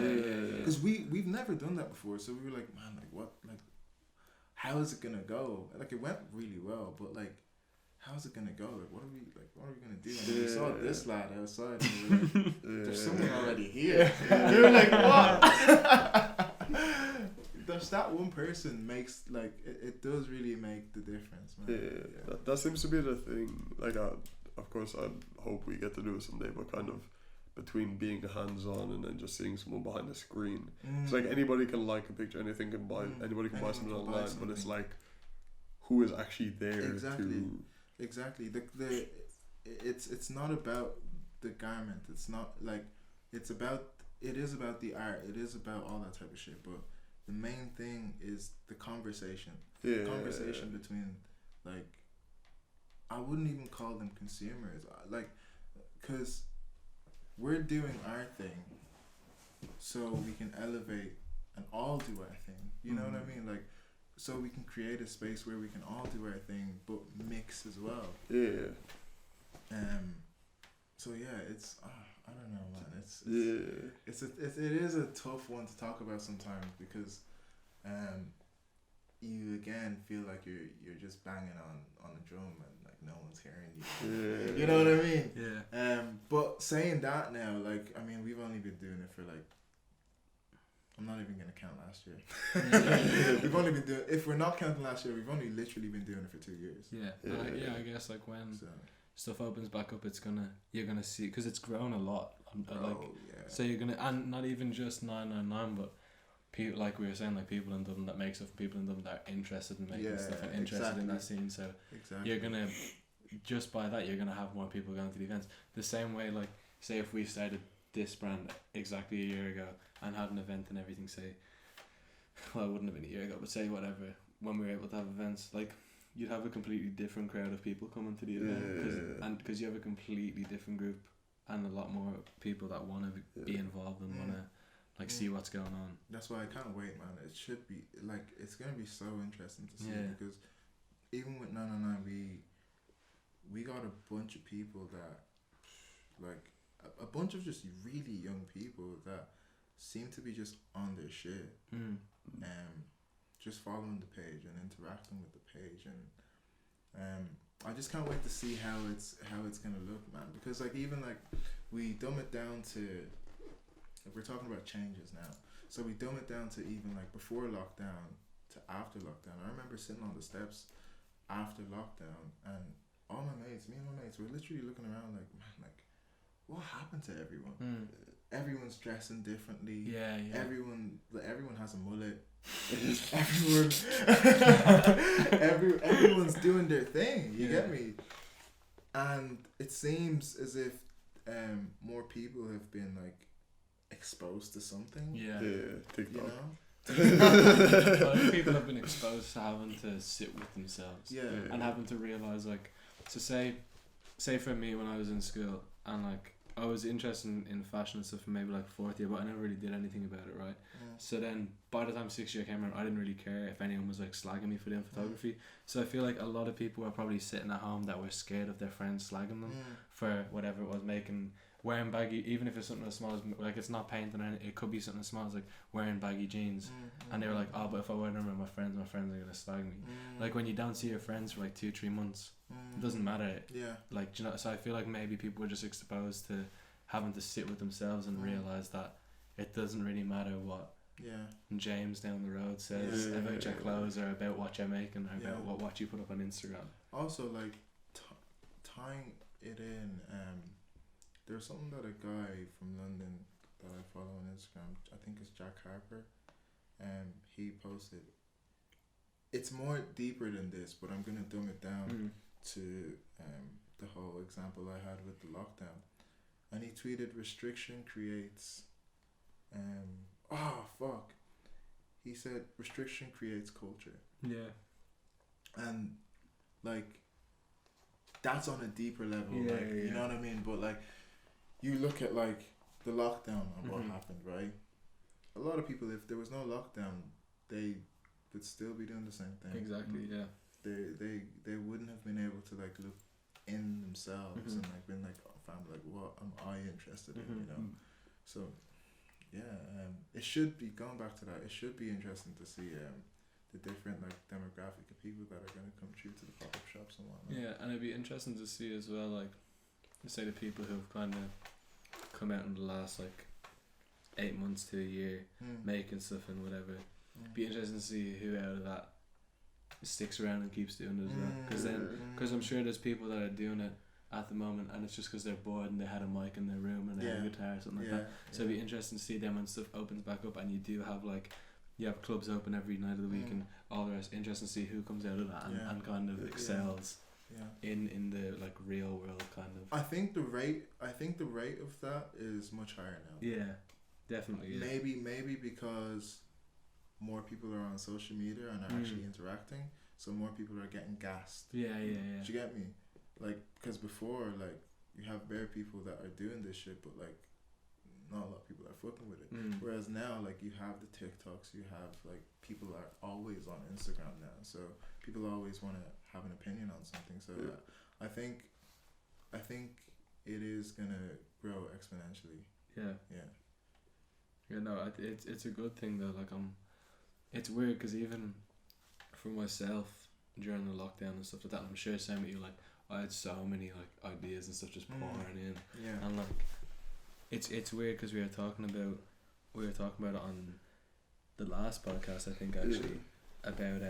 Because we've never done that before, so we were like, man, like what, like, how is it gonna go? Like it went really well, but like, how's it gonna go? Like what are we gonna do? And we saw this lad outside, and we were like, there's someone already here. We were like, what? Just that one person makes like it does really make the difference, man. Yeah. That seems to be the thing. Like, of course, I hope we get to do it someday, but kind of between being hands-on and then just seeing someone behind the screen. It's like anybody can like a picture, anybody can buy something online, but it's like who is actually there to. Exactly. It's not about the garment. It's not like it is about the art. It is about all that type of shit. But the main thing is the conversation. Yeah. The conversation between, like, I wouldn't even call them consumers. Like, because we're doing our thing, so we can elevate and all do our thing. You know what I mean? Like, so we can create a space where we can all do our thing, but mix as well. Yeah. So yeah, it's I don't know, man. It is a tough one to talk about sometimes because, you again feel like you're just banging on a drum and like no one's hearing you. Yeah. You know what I mean? Yeah. But saying that now, like, I mean, we've only been doing it for like. I'm not even gonna count last year. We've only been doing. If we're not counting last year, we've only literally been doing it for 2 years. I guess like when stuff opens back up, you're gonna see, because it's grown a lot. So you're gonna, and not even just 999, but people, like we were saying, like people in Dublin that make stuff, and people in Dublin that are interested in making stuff and interested in that scene. So you're gonna, just by that, you're gonna have more people going to the events. The same way, like say if we started this brand exactly a year ago and had an event and everything, say, well, it wouldn't have been a year ago, but say whatever, when we were able to have events, like you'd have a completely different crowd of people coming to the event, because you have a completely different group and a lot more people that want to be involved and want to like see what's going on. That's why I can't wait, man. It should be like, it's gonna be so interesting to see because even with 999, we got a bunch of people that like a bunch of just really young people that seem to be just on their shit, just following the page and interacting with the page, and I just can't wait to see how it's gonna look, man. Because like even like we dumb it down to, like, we're talking about changes now, so we dumb it down to even like before lockdown to after lockdown. I remember sitting on the steps after lockdown, and me and my mates were literally looking around like, man, like, what happened to everyone? Everyone's dressing differently. Yeah. Everyone has a mullet. Everyone's doing their thing. You get me? And it seems as if more people have been like exposed to something. Yeah. TikTok. You know? A lot of people have been exposed to having to sit with themselves. And having to realise, like, so say for me when I was in school and like I was interested in fashion and stuff for maybe like 4th year, but I never really did anything about it, right? So then by the time 6th year came around, I didn't really care if anyone was like slagging me for doing photography. So I feel like a lot of people were probably sitting at home that were scared of their friends slagging them for whatever it was, wearing baggy, even if it's something as small as, like, it's not painting or anything, it could be something as small as like wearing baggy jeans, and they were like, oh, but if I wear them around my friends are gonna slag me. Like when you don't see your friends for like 2-3 months, it doesn't matter. Like, you know, so I feel like maybe people were just exposed to having to sit with themselves and realize that it doesn't really matter what James down the road says about your clothes or about what you're making or about what you put up on Instagram. Also, like tying it in, there's something that a guy from London that I follow on Instagram. I think it's Jack Harper. He posted. It's more deeper than this, but I'm gonna dumb it down to the whole example I had with the lockdown. And he tweeted, "Restriction creates." He said, "Restriction creates culture." Yeah. And like, that's on a deeper level. Yeah, like, yeah. You know what I mean? But like, you look at like the lockdown and what happened, right? A lot of people, if there was no lockdown, they would still be doing the same thing. Exactly. Yeah. They wouldn't have been able to like look in themselves and like been like, oh, fam, like what am I interested in, you know? So yeah, it should be, going back to that, it should be interesting to see the different like demographic of people that are going to come through to the pop-up shops and whatnot. Yeah, and it'd be interesting to see as well, like, say the people who've kind of come out in the last like 8 months to a year making stuff and whatever. Be interesting to see who out of that sticks around and keeps doing it as well. Because I'm sure there's people that are doing it at the moment and it's just because they're bored and they had a mic in their room and they had a guitar or something like that. So it'd be interesting to see them when stuff opens back up and you do have like, you have clubs open every night of the week and all the rest. Interesting to see who comes out of that and kind of excels in the like real world kind of. I think the rate of that is much higher now. Yeah, definitely. Yeah. Maybe because more people are on social media and are actually interacting, so more people are getting gassed. Yeah. Do you get me? Like, because before, like, you have bare people that are doing this shit, but like, not a lot of people are fucking with it. Whereas now, like, you have the TikToks, you have like, people are always on Instagram now, so people always want to have an opinion on something. So I think it is gonna grow exponentially. Yeah, no, it's a good thing though. Like, it's weird because even for myself during the lockdown and stuff like that, I'm sure same with you. Like, I had so many like ideas and stuff just pouring in, and like, it's weird because we were talking about it on the last podcast, I think, actually, about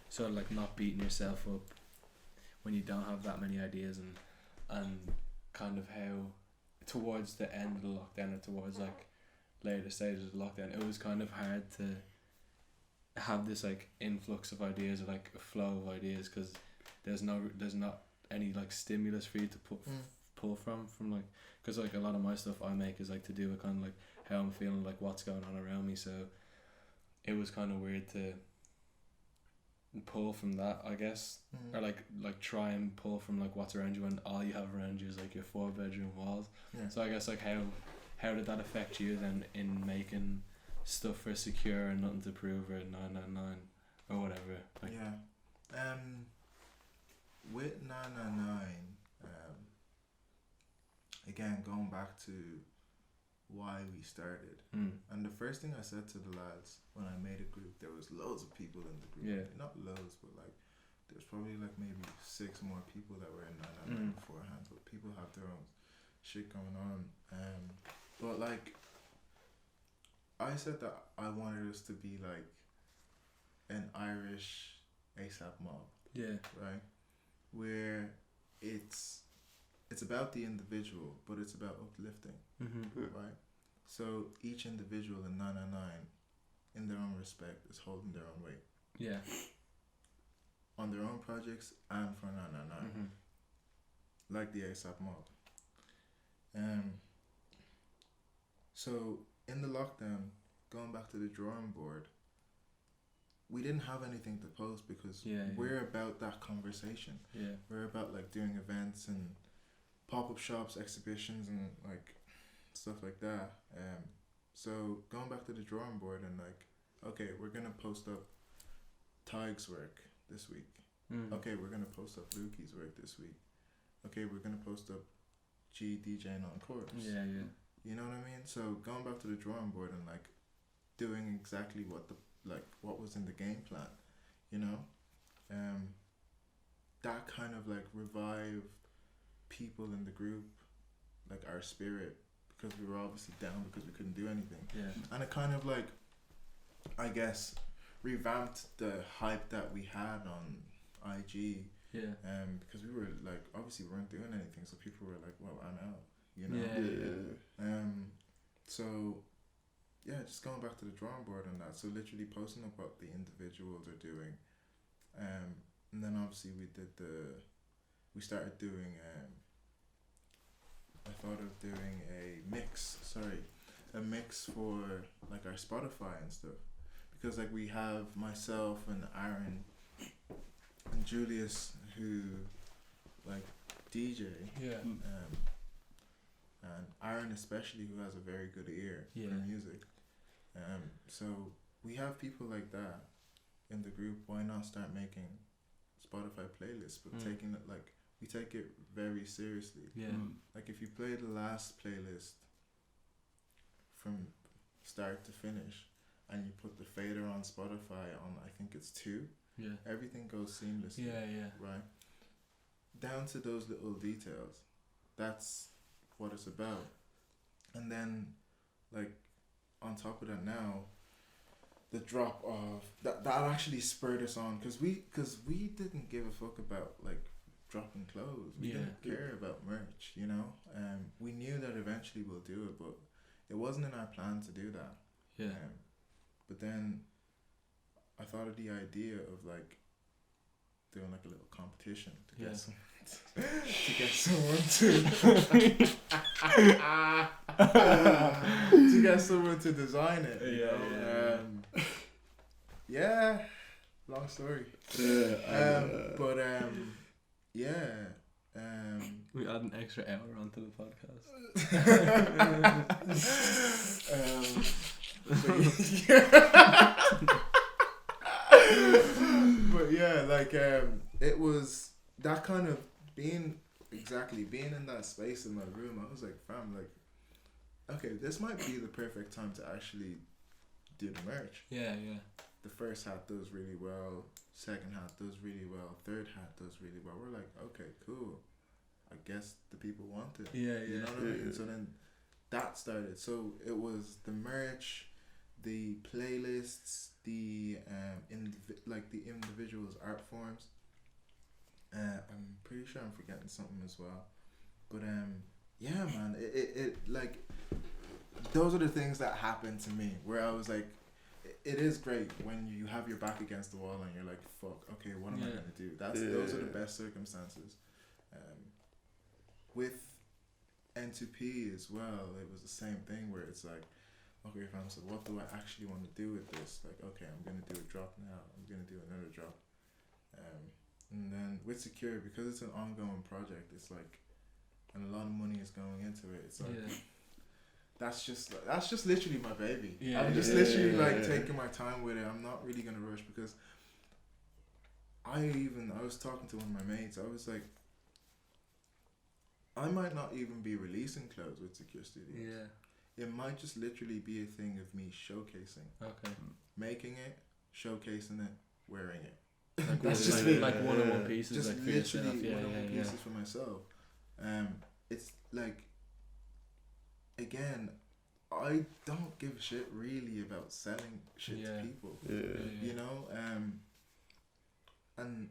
sort of like not beating yourself up when you don't have that many ideas, and kind of how towards the end of the lockdown or towards like later stages of the lockdown, it was kind of hard to have this like influx of ideas or like a flow of ideas because there's not any like stimulus for you to pull from like, because like a lot of my stuff I make is like to do with kind of like how I'm feeling, like what's going on around me, so it was kind of weird to pull from that, I guess, or like try and pull from like what's around you when all you have around you is like your 4-bedroom walls. So I guess like how did that affect you then in making stuff for Secure and Nothing to Prove or 999 or whatever? Like, with 999, again, going back to why we started, and the first thing I said to the lads when I made a group, there was loads of people in the group, not loads, but like there's probably like maybe 6 more people that were in 999 beforehand, but people have their own shit going on, but like I said that I wanted us to be like an Irish ASAP Mob, right, where it's about the individual, but it's about uplifting, right? So each individual in 999, in their own respect, is holding their own weight. On their own projects and for 999, like the ASAP Mob. So in the lockdown, going back to the drawing board, we didn't have anything to post because we're about that conversation. We're about like doing events and pop-up shops, exhibitions, and like stuff like that. So going back to the drawing board and like, okay, we're gonna post up Tig's work this week. Okay, we're gonna post up Lukey's work this week. Okay, we're gonna post up G DJing on Korpse. You know what I mean? So going back to the drawing board and like doing exactly what was in the game plan, you know, that kind of like revived people in the group, like our spirit, because we were obviously down because we couldn't do anything. And it kind of like, I guess, revamped the hype that we had on IG. Because we were like, obviously we weren't doing anything, so people were like, well, I'm out, you know. Yeah. So yeah, just going back to the drawing board on that. So literally posting up what the individuals are doing, and then obviously we started doing. I thought of doing a mix for like our Spotify and stuff, because like we have myself and Aaron and Julius who like DJ. Yeah. And Aaron especially, who has a very good ear for music. So we have people like that in the group. Why not start making Spotify playlists, but taking it like, we take it very seriously. Yeah. Like if you play the last playlist from start to finish and you put the fader on Spotify on, I think it's 2, everything goes seamlessly. Right? Down to those little details. That's what it's about. And then like on top of that now, the drop of that actually spurred us on, because we didn't give a fuck about like dropping clothes. We didn't care about merch, you know. We knew that eventually we'll do it, but it wasn't in our plan to do that. But then I thought of the idea of like doing like a little competition to get some to get someone to get someone to design it, you know. Long story. We add an extra hour onto the podcast. But yeah, like it was that kind of being in that space in my room. I was like, fam, like, okay, this might be the perfect time to actually do the merch. The first hat does really well, second hat does really well, third hat does really well. We're like, okay, cool, I guess the people want it. You know what I mean? So then that started. So it was the merch, the playlists, the the individuals' art forms. I'm pretty sure I'm forgetting something as well, but yeah, man, it like those are the things that happened to me where I was like, it is great when you have your back against the wall and you're like, fuck, okay, what am I gonna do? Those are the best circumstances. With N2P as well, it was the same thing where it's like, okay, fam, so what do I actually want to do with this? Like, okay, I'm gonna do a drop now. I'm gonna do another drop. And then with Secure, because it's an ongoing project, it's like, and a lot of money is going into it. It's like, that's just literally my baby. I'm just literally taking my time with it. I'm not really gonna rush, because I was talking to one of my mates. I was like, I might not even be releasing clothes with Secure Studios. It might just literally be a thing of me showcasing. Making it, showcasing it, wearing it. Like that's just like one-on-one pieces. Just like literally one-on-one pieces for myself. It's like, again, I don't give a shit really about selling shit to people. You know? And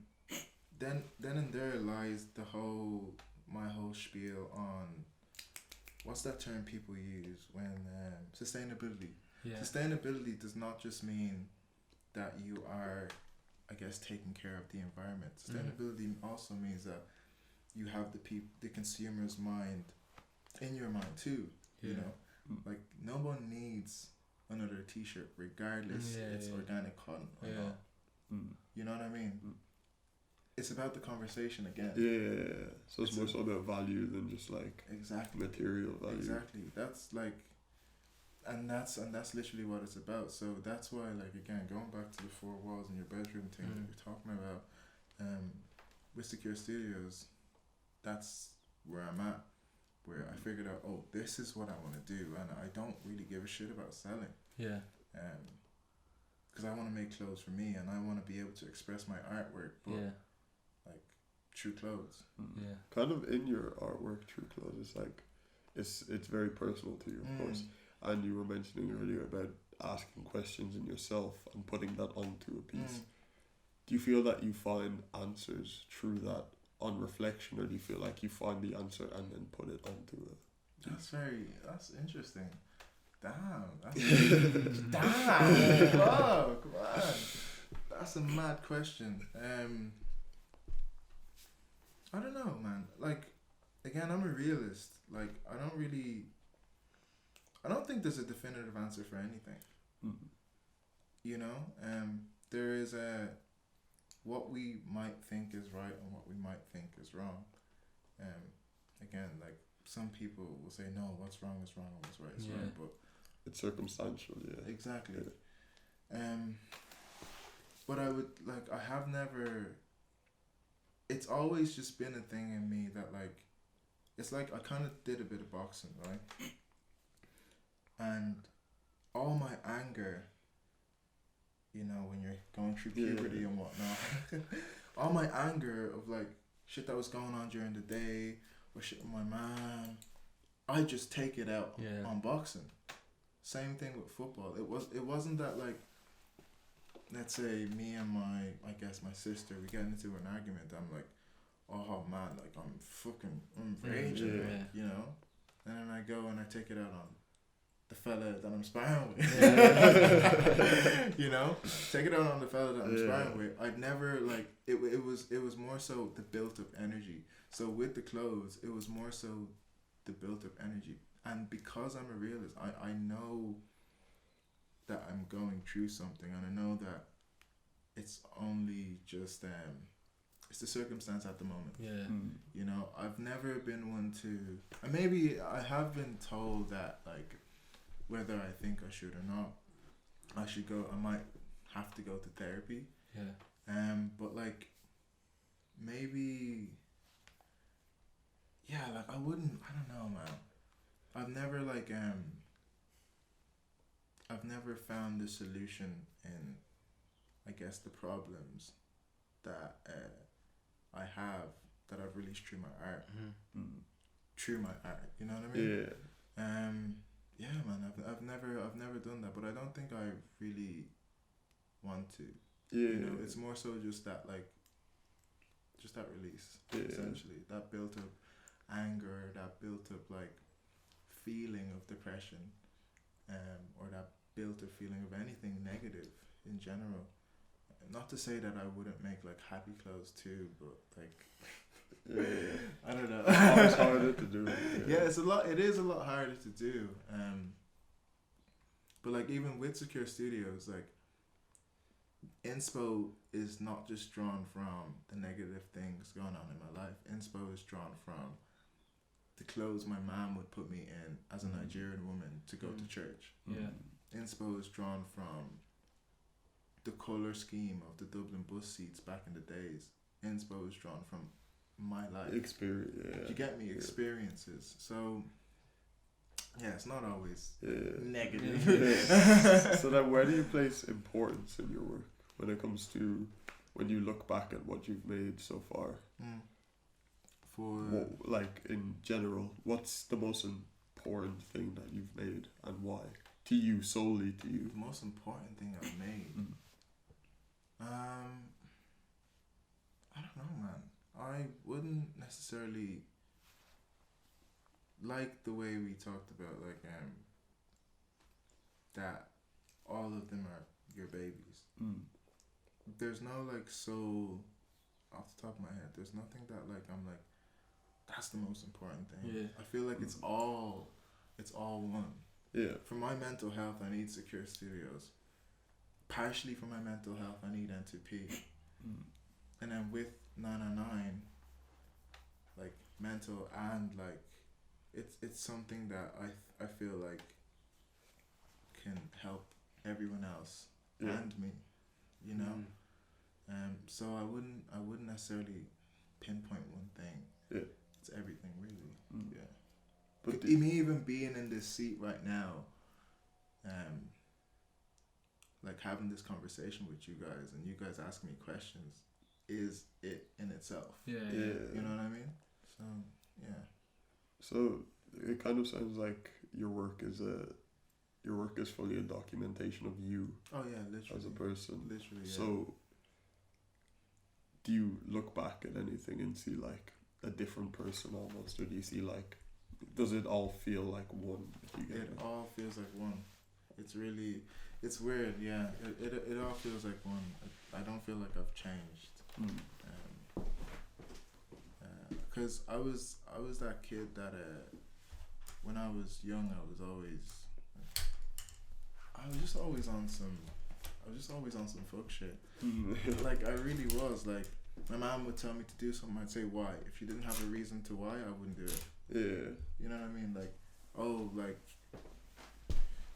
then and there lies my whole spiel on, what's that term people use when sustainability. Sustainability does not just mean that you are, I guess, taking care of the environment. Sustainability also means that you have the consumer's mind in your mind too. You know, like no one needs another T-shirt regardless it's organic cotton or not. You know what I mean? It's about the conversation again. So it's more so about value than just like material value. Exactly. That's like, and that's literally what it's about. So that's why, like, again, going back to the 4 walls in your bedroom thing that you're talking about, with Secure Studios, that's where I'm at. Where I figured out, oh, this is what I want to do, and I don't really give a shit about selling. Because I want to make clothes for me, and I want to be able to express my artwork, but like through clothes. Kind of in your artwork through clothes. It's like, it's very personal to you, of course. And you were mentioning earlier about asking questions in yourself and putting that onto a piece. Do you feel that you find answers through that on reflection, or do you feel like you find the answer and then put it onto it? That's interesting. Damn. Damn. Fuck, man. That's a mad question. I don't know, man. Like, again, I'm a realist. Like, I don't think there's a definitive answer for anything. Mm-hmm. You know, there is what we might think is right and what we might think is wrong. Again, like, some people will say, no, what's wrong is wrong and what's right is right, but it's circumstantial, yeah. Exactly. Yeah. But I would, like, I have never, it's always just been a thing in me that, like, it's like I kind of did a bit of boxing, right? And all my anger, you know, when you're going through puberty and whatnot, all my anger of, like, shit that was going on during the day or shit with my man, I just take it out on boxing. Same thing with football. It wasn't that, like, let's say me and my sister, we get into an argument. I'm like, oh man, like, I'm raging, like, you know. And then I go and I take it out on the fella that I'm sparring with. You know, take it out on the fella that I'm sparring with. I'd never, like, it was more so the built up energy. So with the clothes, it was more so the built up energy. And because I'm a realist, I know that I'm going through something, and I know that it's only just it's the circumstance at the moment. Yeah. You know, I've never been one to, and maybe I have been told that, like, whether I think I should or not, I might have to go to therapy. Yeah. But, like, maybe, yeah, like, I don't know, man. I've never, like, I've never found the solution in, I guess, the problems that I have that I've released through my art. Through my art, you know what I mean? Yeah. Yeah, man. I've never done that, but I don't think I really want to. Yeah. You know, it's more so just that, like, just that release, essentially. That built up anger, that built up, like, feeling of depression, or that built up feeling of anything negative in general. Not to say that I wouldn't make, like, happy clothes too, but, like, I don't know. It's harder to do. Yeah, it is a lot harder to do. But, like, even with Secure Studios, like, inspo is not just drawn from the negative things going on in my life. Inspo is drawn from the clothes my mom would put me in as a Nigerian woman to go to church. Yeah. Inspo is drawn from the colour scheme of the Dublin bus seats back in the days. Inspo is drawn from my life. Experience, You get me? Experiences. So, yeah, it's not always negative. So then where do you place importance in your work when it comes to, when you look back at what you've made so far? Like, in general, what's the most important thing that you've made and why? To you, solely to you. The most important thing I've made? I don't know, man. I wouldn't necessarily like the way we talked about, like, that all of them are your babies. There's no, like, soul off the top of my head. There's nothing that, like, I'm like, that's the most important thing. Yeah. I feel like it's all one. Yeah. For my mental health, I need Secure Studios. Partially for my mental health, I need N2P. And then with 999, like, mental and, like, it's something that I feel like can help everyone else and me, you know. So I wouldn't necessarily pinpoint one thing. Yeah. It's everything, really. Yeah. But me even being in this seat right now, like, having this conversation with you guys and you guys asking me questions is it in itself. Yeah. You know what I mean? So, yeah. So it kind of sounds like your work is fully a documentation of you. Oh yeah, literally. As a person. Literally. Yeah. So do you look back at anything and see, like, a different person almost, or do you see, like, does it all feel like one? If you get It me? all feels like one. It's weird. Yeah, it all feels like one. I don't feel like I've changed. Cause I was that kid that when I was young I was just always on some fuck shit. Like I really was. Like my mom would tell me to do something, I'd say why. If she didn't have a reason to why, I wouldn't do it. Yeah. You know what I mean? Like, oh, like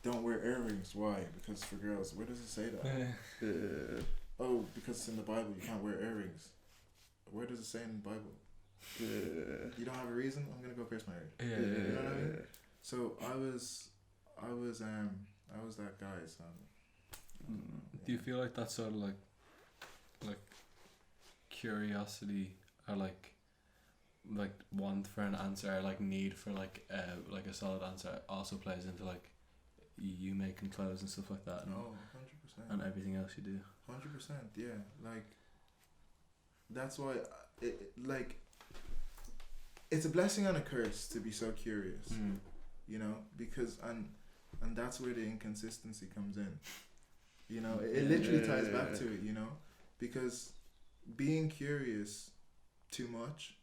don't wear earrings. Why? Because for girls. Where does it say that? Yeah. Oh, because it's in the Bible. You can't wear earrings. Where does it say in the Bible? Yeah. You don't have a reason. I'm gonna go pierce my ear. Yeah. You know what I mean? So I was that guy. So. Do you feel like that's sort of like curiosity or like want for an answer or like need for like a solid answer also plays into like you making clothes and stuff like that and, 100%. and everything else you do? 100%, yeah. Like that's why like it's a blessing and a curse to be so curious. You know, because and that's where the inconsistency comes in. You know, it literally ties back to it, you know, because being curious too much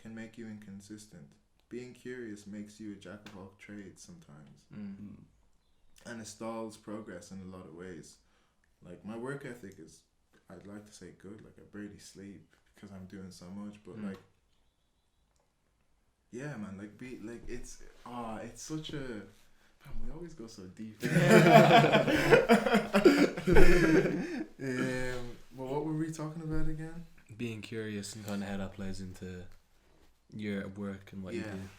can make you inconsistent. Being curious makes you a jack of all trades sometimes. And it stalls progress in a lot of ways. Like my work ethic is, I'd like to say good, like I barely sleep because I'm doing so much, but like, yeah man, like it's such a, man, we always go so deep. Well, what were we talking about again? Being curious and kind of how that plays into your work and what you do.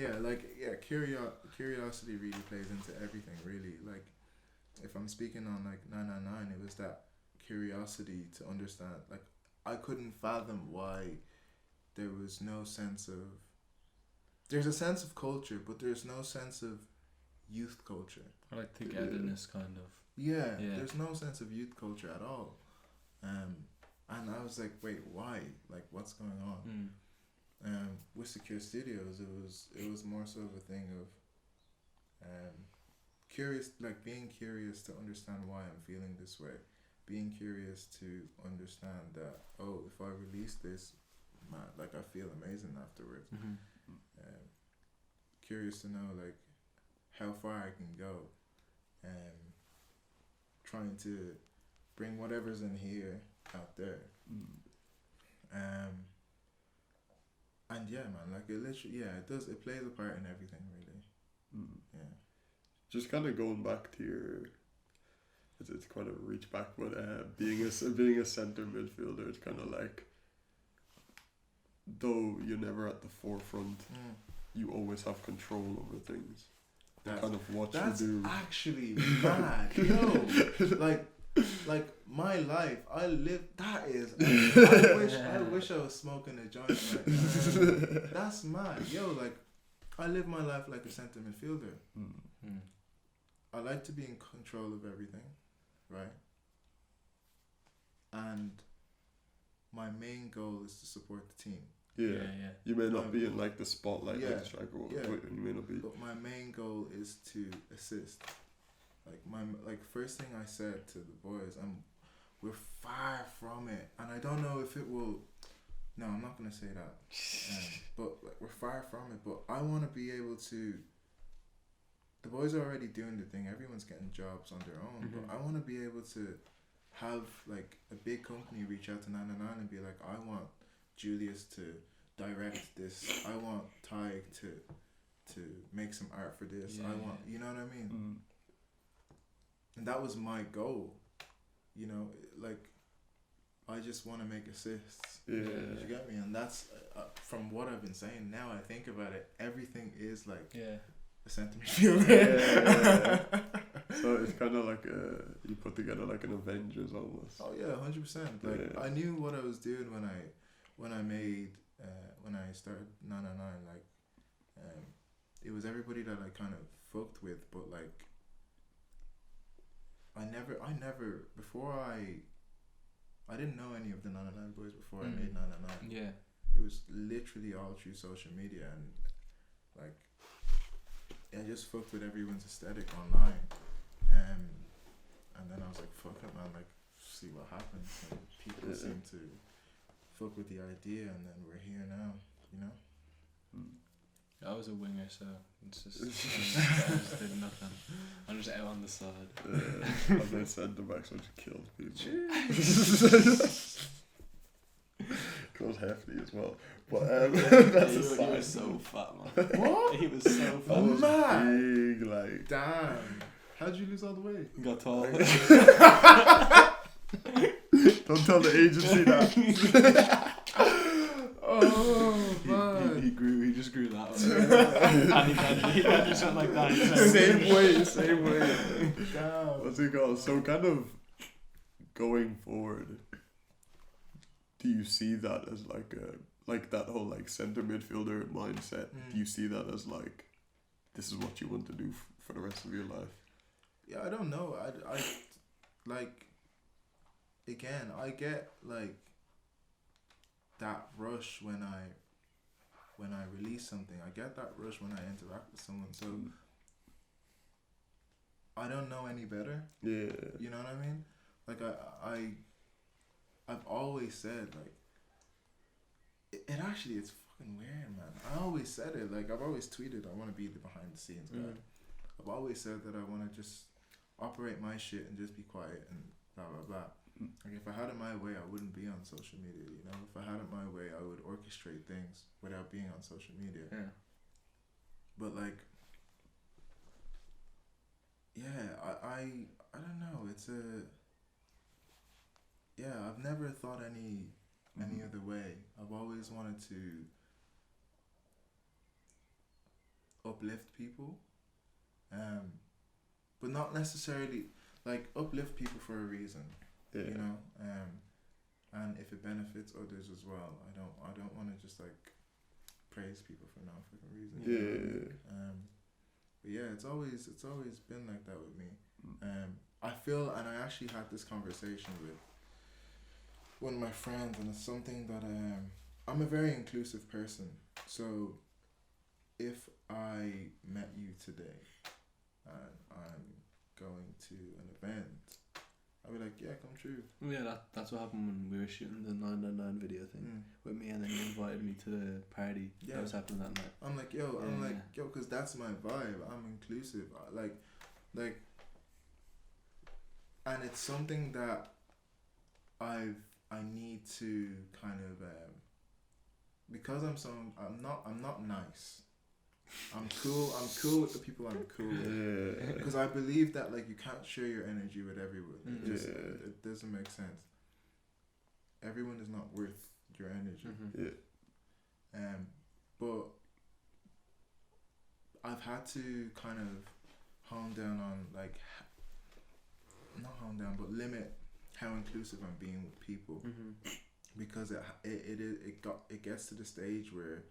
Yeah, like curiosity really plays into everything. Really, like if I'm speaking on like 999, it was that curiosity to understand. Like I couldn't fathom why there was no sense of. There's a sense of culture, but there's no sense of youth culture. Or like togetherness, kind of. Yeah, there's no sense of youth culture at all. And I was like, wait, why? Like, what's going on? With Secure Studios, it was more so of a thing of curious, like being curious to understand why I'm feeling this way, being curious to understand that, oh, if I release this, man, like I feel amazing afterwards. Curious to know like how far I can go, trying to bring whatever's in here out there. And yeah man, like it literally, it plays a part in everything really. Just kind of going back to your, it's quite a reach back, but being a centre midfielder, it's kind of like, though you're never at the forefront, you always have control over things. Kind of what you do. That's actually mad. Like my life, I live. That is. I wish I was smoking a joint right now. That's mad, yo. Like, I live my life like a centre midfielder. I like to be in control of everything, right? And my main goal is to support the team. Yeah. You may not be in like the spotlight like the striker, but you may not be. But my main goal is to assist. Like first thing I said to the boys, we're far from it, and I don't know if it will. No, I'm not gonna say that. But like, we're far from it. But I want to be able to. The boys are already doing the thing. Everyone's getting jobs on their own, but I want to be able to have like a big company reach out to 999 and be like, I want Julius to direct this. I want Ty to make some art for this. I want, you know what I mean? And that was my goal. You know, like I just want to make assists. Yeah. You get me? And that's from what I've been saying. Now I think about it, everything is like a centre midfielder. So it's kind of like you put together like an Avengers almost. Oh yeah, 100%. Like I knew what I was doing when I started 999. Like, it was everybody that I kind of fucked with, but like, I never before I didn't know any of the 999 boys before I made 999. Yeah. It was literally all through social media, and like I just fucked with everyone's aesthetic online, and then I was like, fuck it, man, like, see what happens. And people seem to fuck with the idea, and then we're here now, you know. I was a winger, so it's just I just did nothing. I'm just out on the side. I played centre back, so I just killed people. It was hefty as well. But that's a sign. He was so fat, man. What? He was so fat. Oh, man. Big, like. Damn. How'd you lose all the weight? He got tall. Don't tell the agency that. Oh, man. He grew. He just grew that way. And he just went like that. Same way. Damn. What's it called? So kind of going forward, do you see that as like that whole like centre midfielder mindset? Do you see that as like, this is what you want to do for the rest of your life? Yeah, I don't know. I like, again, I get like that rush when I release something. I get that rush when I interact with someone. So I don't know any better. Yeah. You know what I mean? Like I've always said, like, it actually, it's fucking weird, man. I always said it. Like, I've always tweeted, I want to be the behind the scenes guy. I've always said that I want to just operate my shit and just be quiet and blah blah blah. Like, if I had it my way, I wouldn't be on social media, you know? If I had it my way, I would orchestrate things without being on social media. Yeah. But, like, yeah, I don't know. It's yeah, I've never thought any other way. I've always wanted to uplift people, but not necessarily, like, uplift people for a reason. Yeah. You know, and if it benefits others as well, I don't want to just like praise people for no fucking reason. Yeah. But yeah, it's always been like that with me. I feel, and I actually had this conversation with one of my friends, and it's something that I'm a very inclusive person. So if I met you today and I'm going to an event, I'd be like, yeah, come true. Yeah, that's what happened when we were shooting the 999 video thing with me, and then you invited me to the party that was happening that night. I'm like, yo, because that's my vibe. I'm inclusive. Like, and it's something that I need to kind of because I'm not nice. I'm cool with the people I'm cool with. Because I believe that, like, you can't share your energy with everyone. It doesn't make sense. Everyone is not worth your energy. But I've had to kind of hone down on, like, not hone down, but limit how inclusive I'm being with people, because it gets to the stage where,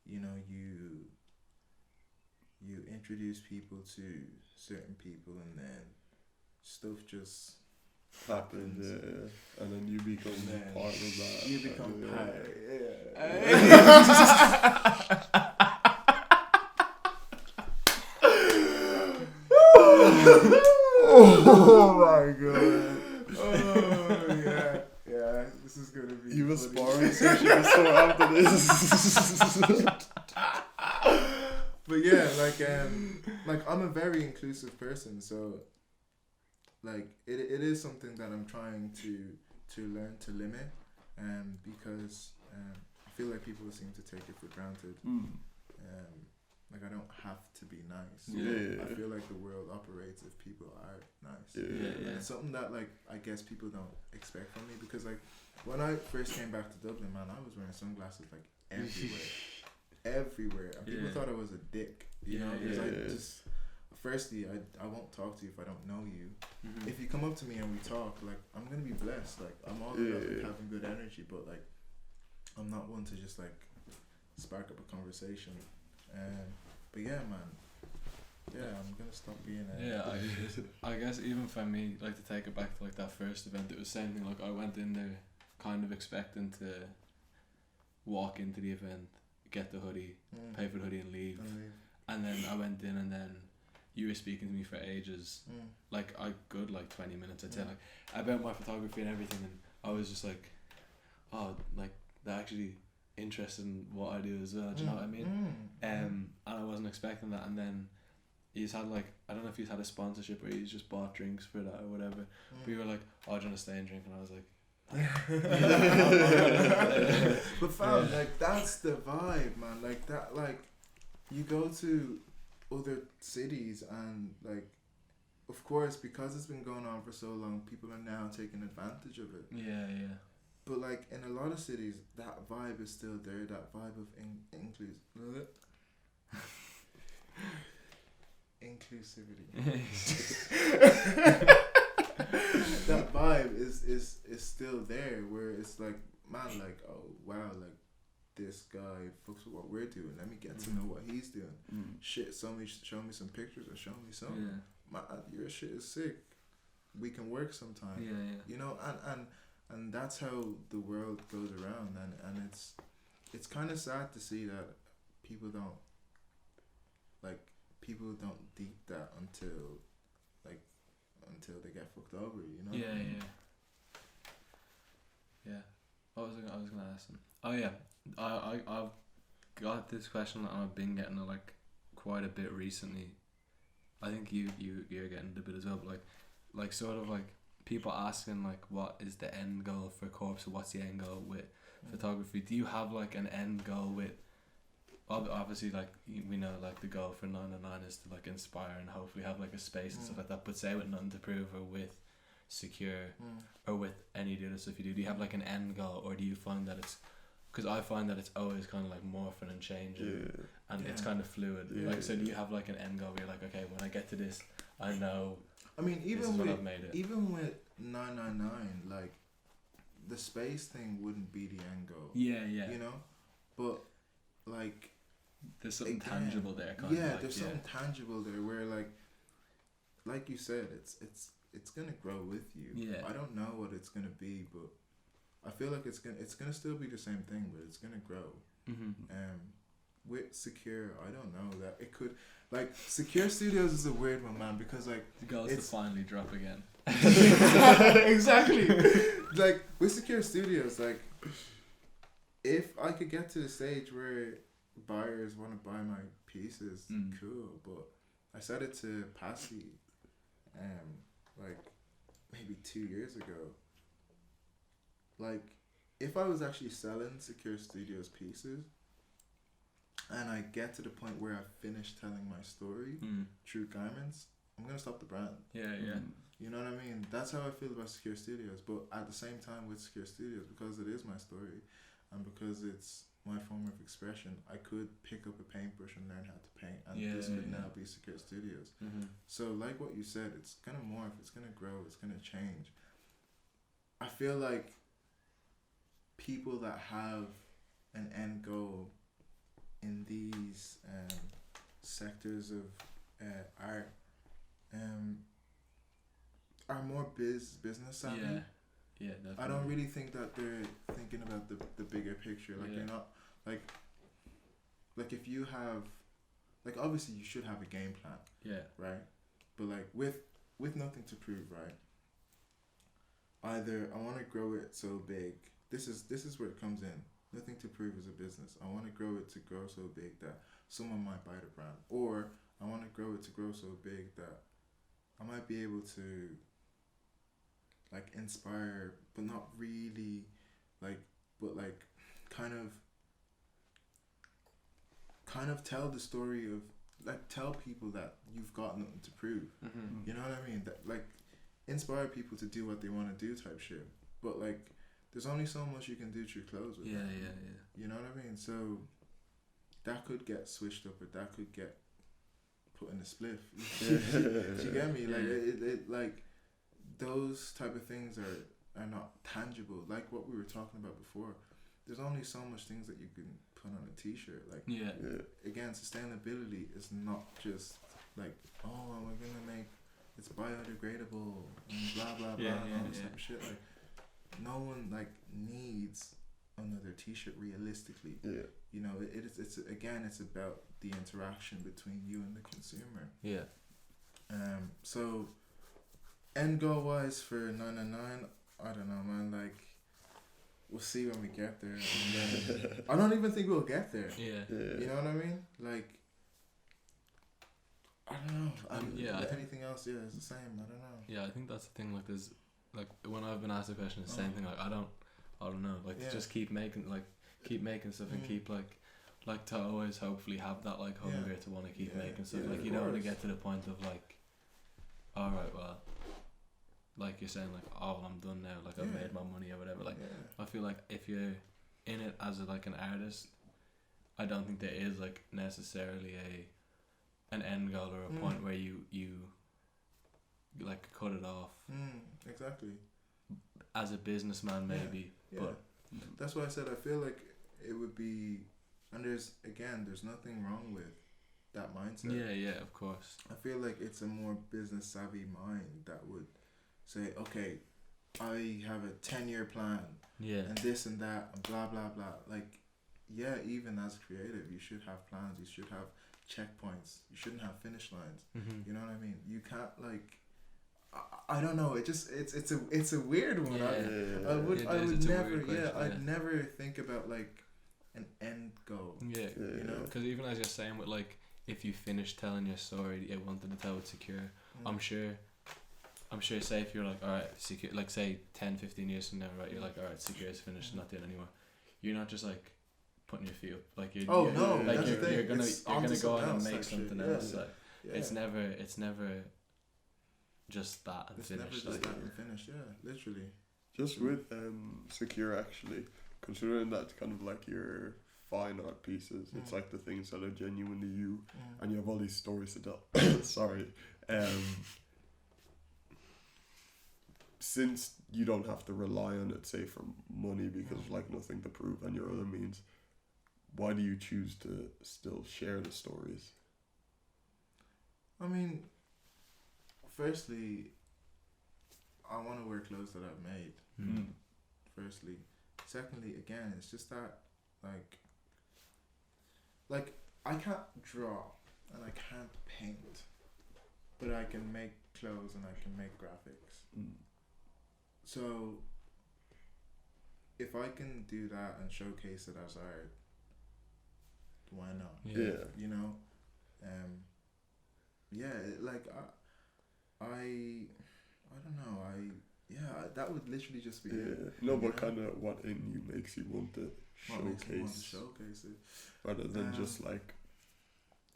you know, you introduce people to certain people, and then stuff just happens, and then you become part of that. You become part. Oh my god. Oh yeah. This is gonna be. You were sparring session so after this. But yeah, like I'm a very inclusive person, so like it is something that I'm trying to learn to limit, because I feel like people seem to take it for granted. Like, I don't have to be nice. I feel like the world operates if people are nice. And it's something that, like, I guess people don't expect from me, because, like, when I first came back to Dublin, man, I was wearing sunglasses like everywhere, and people thought I was a dick, you know, because I just, firstly, I won't talk to you if I don't know you. If you come up to me and we talk, like, I'm gonna be blessed. Like, I'm all about like, having good energy, but like, I'm not one to just like spark up a conversation. But yeah, man. Yeah, I'm gonna stop being I guess even for me, like, to take it back to like that first event, it was the same thing. Like, I went in there kind of expecting to walk into the event, get the hoodie, pay for the hoodie and leave. and then I went in, and then you were speaking to me for ages, like a good like 20 minutes, I'd say, like about my photography and everything, and I was just like, oh, like they're actually interested in what I do as well. Do you know what I mean? And I wasn't expecting that, and then he's had like, I don't know if he's had a sponsorship or he's just bought drinks for that or whatever. But you were like, oh, do you want to stay and drink? And I was like, but fam, like that's the vibe, man. Like that, like you go to other cities and like, of course, because it's been going on for so long, people are now taking advantage of it. Yeah. But like in a lot of cities, that vibe is still there. That vibe of inclusivity. That vibe is still there, where it's like, man, like, oh wow, like this guy fucks with what we're doing. Let me get to know what he's doing. Shit, show me some pictures or show me some. Man, your shit is sick. We can work sometime. You know, and that's how the world goes around, and it's kind of sad to see that people don't deep that until they get fucked over, you know. What was I was gonna ask them? Oh yeah, I've got this question that I've been getting like quite a bit recently. I think you're getting it a bit as well, but like sort of like people asking like, what is the end goal for Korpse? What's the end goal with photography? Do you have like an end goal with? Obviously, like we know, like the goal for 909 is to like inspire and hopefully have like a space and stuff like that. But say with Nothing to Prove or with Secure or with any of the other stuff you do you have like an end goal, or do you find that it's? Because I find that it's always kind of like morphing and changing, and it's kind of fluid. Like, so do you have like an end goal where you're like, okay, when I get to this, I know. I mean, even with 999, like the space thing wouldn't be the end goal. Yeah. You know, but like. There's something tangible there, kind of. There's something tangible there where, like you said, it's gonna grow with you. Yeah. I don't know what it's gonna be, but I feel like it's gonna still be the same thing, but it's gonna grow. With Secure, I don't know that it could. Like Secure Studios is a weird one, man, because like the goal is to finally drop again. Exactly. Like with Secure Studios, like if I could get to the stage where buyers want to buy my pieces, cool, but I said it to Passy like maybe 2 years ago, like if I was actually selling Secure Studios pieces and I get to the point where I've finished telling my story through garments, I'm gonna stop the brand. You know what I mean? That's how I feel about Secure Studios, but at the same time with Secure Studios, because it is my story and because it's my form of expression, I could pick up a paintbrush and learn how to paint, and this could now be Secure Studios. So like what you said, it's gonna morph, it's gonna grow, it's gonna change. I feel like people that have an end goal in these sectors of art are more business savvy. Yeah, definitely. I don't really think that they're thinking about the bigger picture. Like you're not like if you have, like obviously you should have a game plan. Yeah. Right. But like with Nothing to Prove, right? Either I want to grow it so big. This is where it comes in. Nothing to Prove is a business. I want to grow it to grow so big that someone might buy the brand, or I want to grow it to grow so big that I might be able to like inspire, but not really, like, but like kind of tell the story of, like, tell people that you've got nothing to prove. You know what I mean? That like inspire people to do what they want to do type shit. But like there's only so much you can do through clothes with that. You know what I mean? So that could get switched up, or that could get put in a spliff. Do you get me? Like it like those type of things are not tangible. Like what we were talking about before. There's only so much things that you can put on a t-shirt. Like again, sustainability is not just like, oh, we're gonna make it's biodegradable and blah blah blah and all this type of shit. Like no one like needs another t-shirt realistically. Yeah. You know, it's about the interaction between you and the consumer. Yeah. So end goal wise for 999, I don't know, man. Like, we'll see when we get there. And I don't even think we'll get there. Yeah. You know what I mean? Like, I don't know. Anything else, it's the same. I don't know. Yeah, I think that's the thing. Like, there's like when I've been asked the question, it's the same thing. Like, I don't know. Like, just keep making stuff and keep like to always hopefully have that like hunger to want to keep making stuff. Like, you don't want to get to the point of like, all right, well, like you're saying, like, oh, well, I'm done now. Like, I've made my money or whatever. Like, I feel like if you're in it as like an artist, I don't think there is like necessarily an end goal or a point where you like cut it off. Exactly. As a businessman, maybe, but that's why I said I feel like it would be, and there's nothing wrong with that mindset. Yeah, of course. I feel like it's a more business savvy mind that would say, okay, I have a 10-year plan, and this and that, and blah blah blah. Like, even as creative, you should have plans. You should have checkpoints. You shouldn't have finish lines. You know what I mean? You can't like. I don't know. It's a weird one. I'd never think about like an end goal. You know, because even as you're saying with like, if you finish telling your story you wanted to tell with Secure, I'm sure say if you're like, all right, Secure, like say 10-15 years from now, right, you're like, all right, Secure is finished, not doing it anymore. You're not just like putting your feet up, like you're you're gonna go on and make something else. Like, it's never just that and finished. It's never just that and finished. Yeah, literally. Just with Secure, actually, considering that's kind of like your fine art pieces, it's like the things that are genuinely you, and you have all these stories to tell. Sorry. Since you don't have to rely on it, say, for money because like nothing to prove on your other means, why do you choose to still share the stories? I mean, firstly, I want to wear clothes that I've made. Firstly. Secondly, again, it's just that like I can't draw and I can't paint, but I can make clothes and I can make graphics. So if I can do that and showcase it as art, why not? You know, like I don't know. That would literally just be it. No, but kind of what in you makes you want to showcase it, rather than just like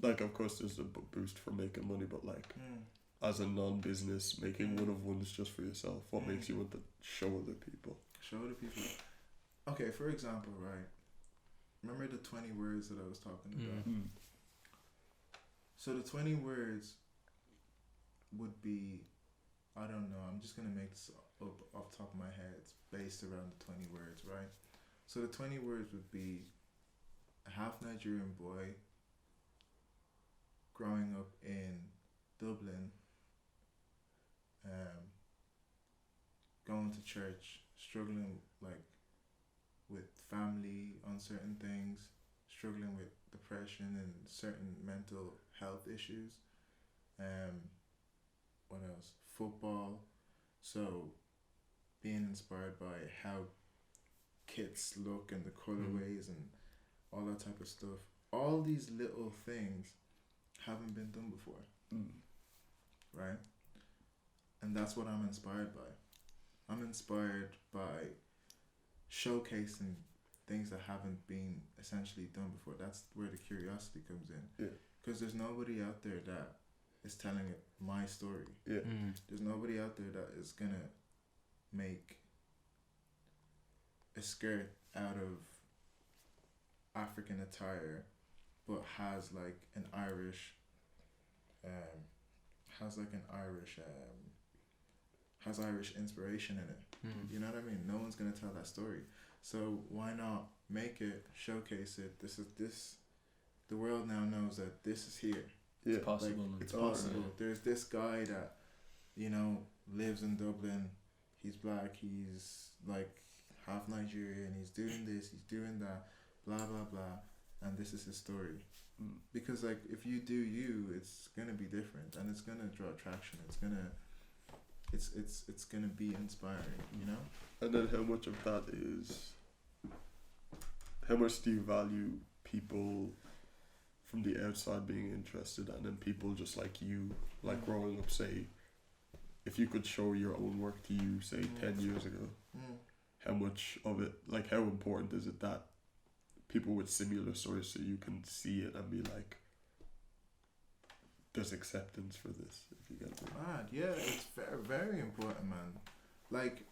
of course there's a boost for making money, but like as a non-business, making one of ones just for yourself, what makes you want to show other people? Okay, for example, right, remember the 20 words that I was talking about? So the 20 words would be, I don't know, I'm just gonna make this up off the top of my head. It's based around the 20 words, right? So the 20 words would be a half Nigerian boy growing up in Dublin, going to church, struggling like with family on certain things, struggling with depression and certain mental health issues. What else? Football. So being inspired by how kits look and the colorways and all that type of stuff. All these little things haven't been done before. Right? And that's what I'm inspired by. I'm inspired by showcasing things that haven't been essentially done before. That's where the curiosity comes in. Because there's nobody out there that is telling it my story. There's nobody out there that is gonna make a skirt out of African attire but has like an Irish has Irish inspiration in it. You know what I mean? No one's gonna tell that story. So why not make it, showcase it? The world now knows that this is here. It's possible. Like, it's possible. Right. There's this guy that, lives in Dublin. He's black. He's like half Nigerian, he's doing this, he's doing that, blah blah blah, and this is his story. Because like if you do you, it's gonna be different and it's gonna draw attraction. It's gonna be inspiring, you know. And then how much of that is? How much do you value people from the outside being interested, and then people just like you, like growing up, say, if you could show your own work to you, say 10 years ago, how much of it, like how important is it that people with similar stories so you can see it and be like, there's acceptance for this, if you get me. Mad, yeah, it's very, very important, man. Like,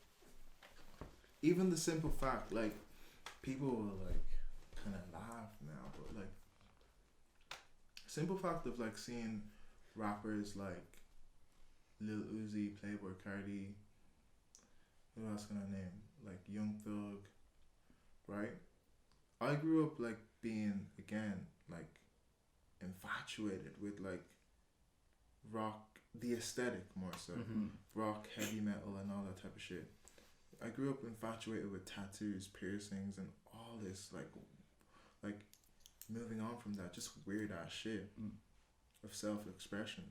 even the simple fact, like, people will like kind of laugh now, but like, simple fact of like seeing rappers like Lil Uzi, Playboy Cardi, who else can I name? Like Young Thug, right? I grew up like being, again, like infatuated with like rock, the aesthetic more so, rock, heavy metal and all that type of shit. I grew up infatuated with tattoos, piercings and all this like moving on from that, just weird ass shit of self-expression.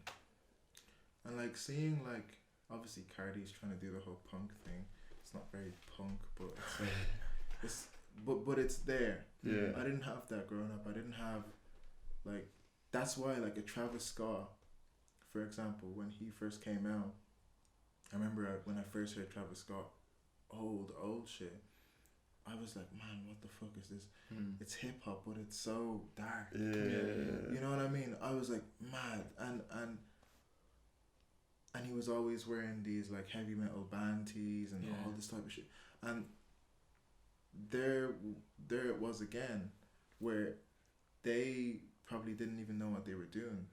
And like seeing like, obviously Cardi's trying to do the whole punk thing. It's not very punk, but it's like, but it's there. Yeah. I didn't have that growing up. I didn't have like, that's why like a Travis Scott, for example, when he first came out, I remember when I first heard Travis Scott, old shit, I was like, man, what the fuck is this? It's hip hop, but it's so dark. Yeah. You know what I mean? I was like, mad, and he was always wearing these like heavy metal band tees and all this type of shit. And there it was again, where they probably didn't even know what they were doing,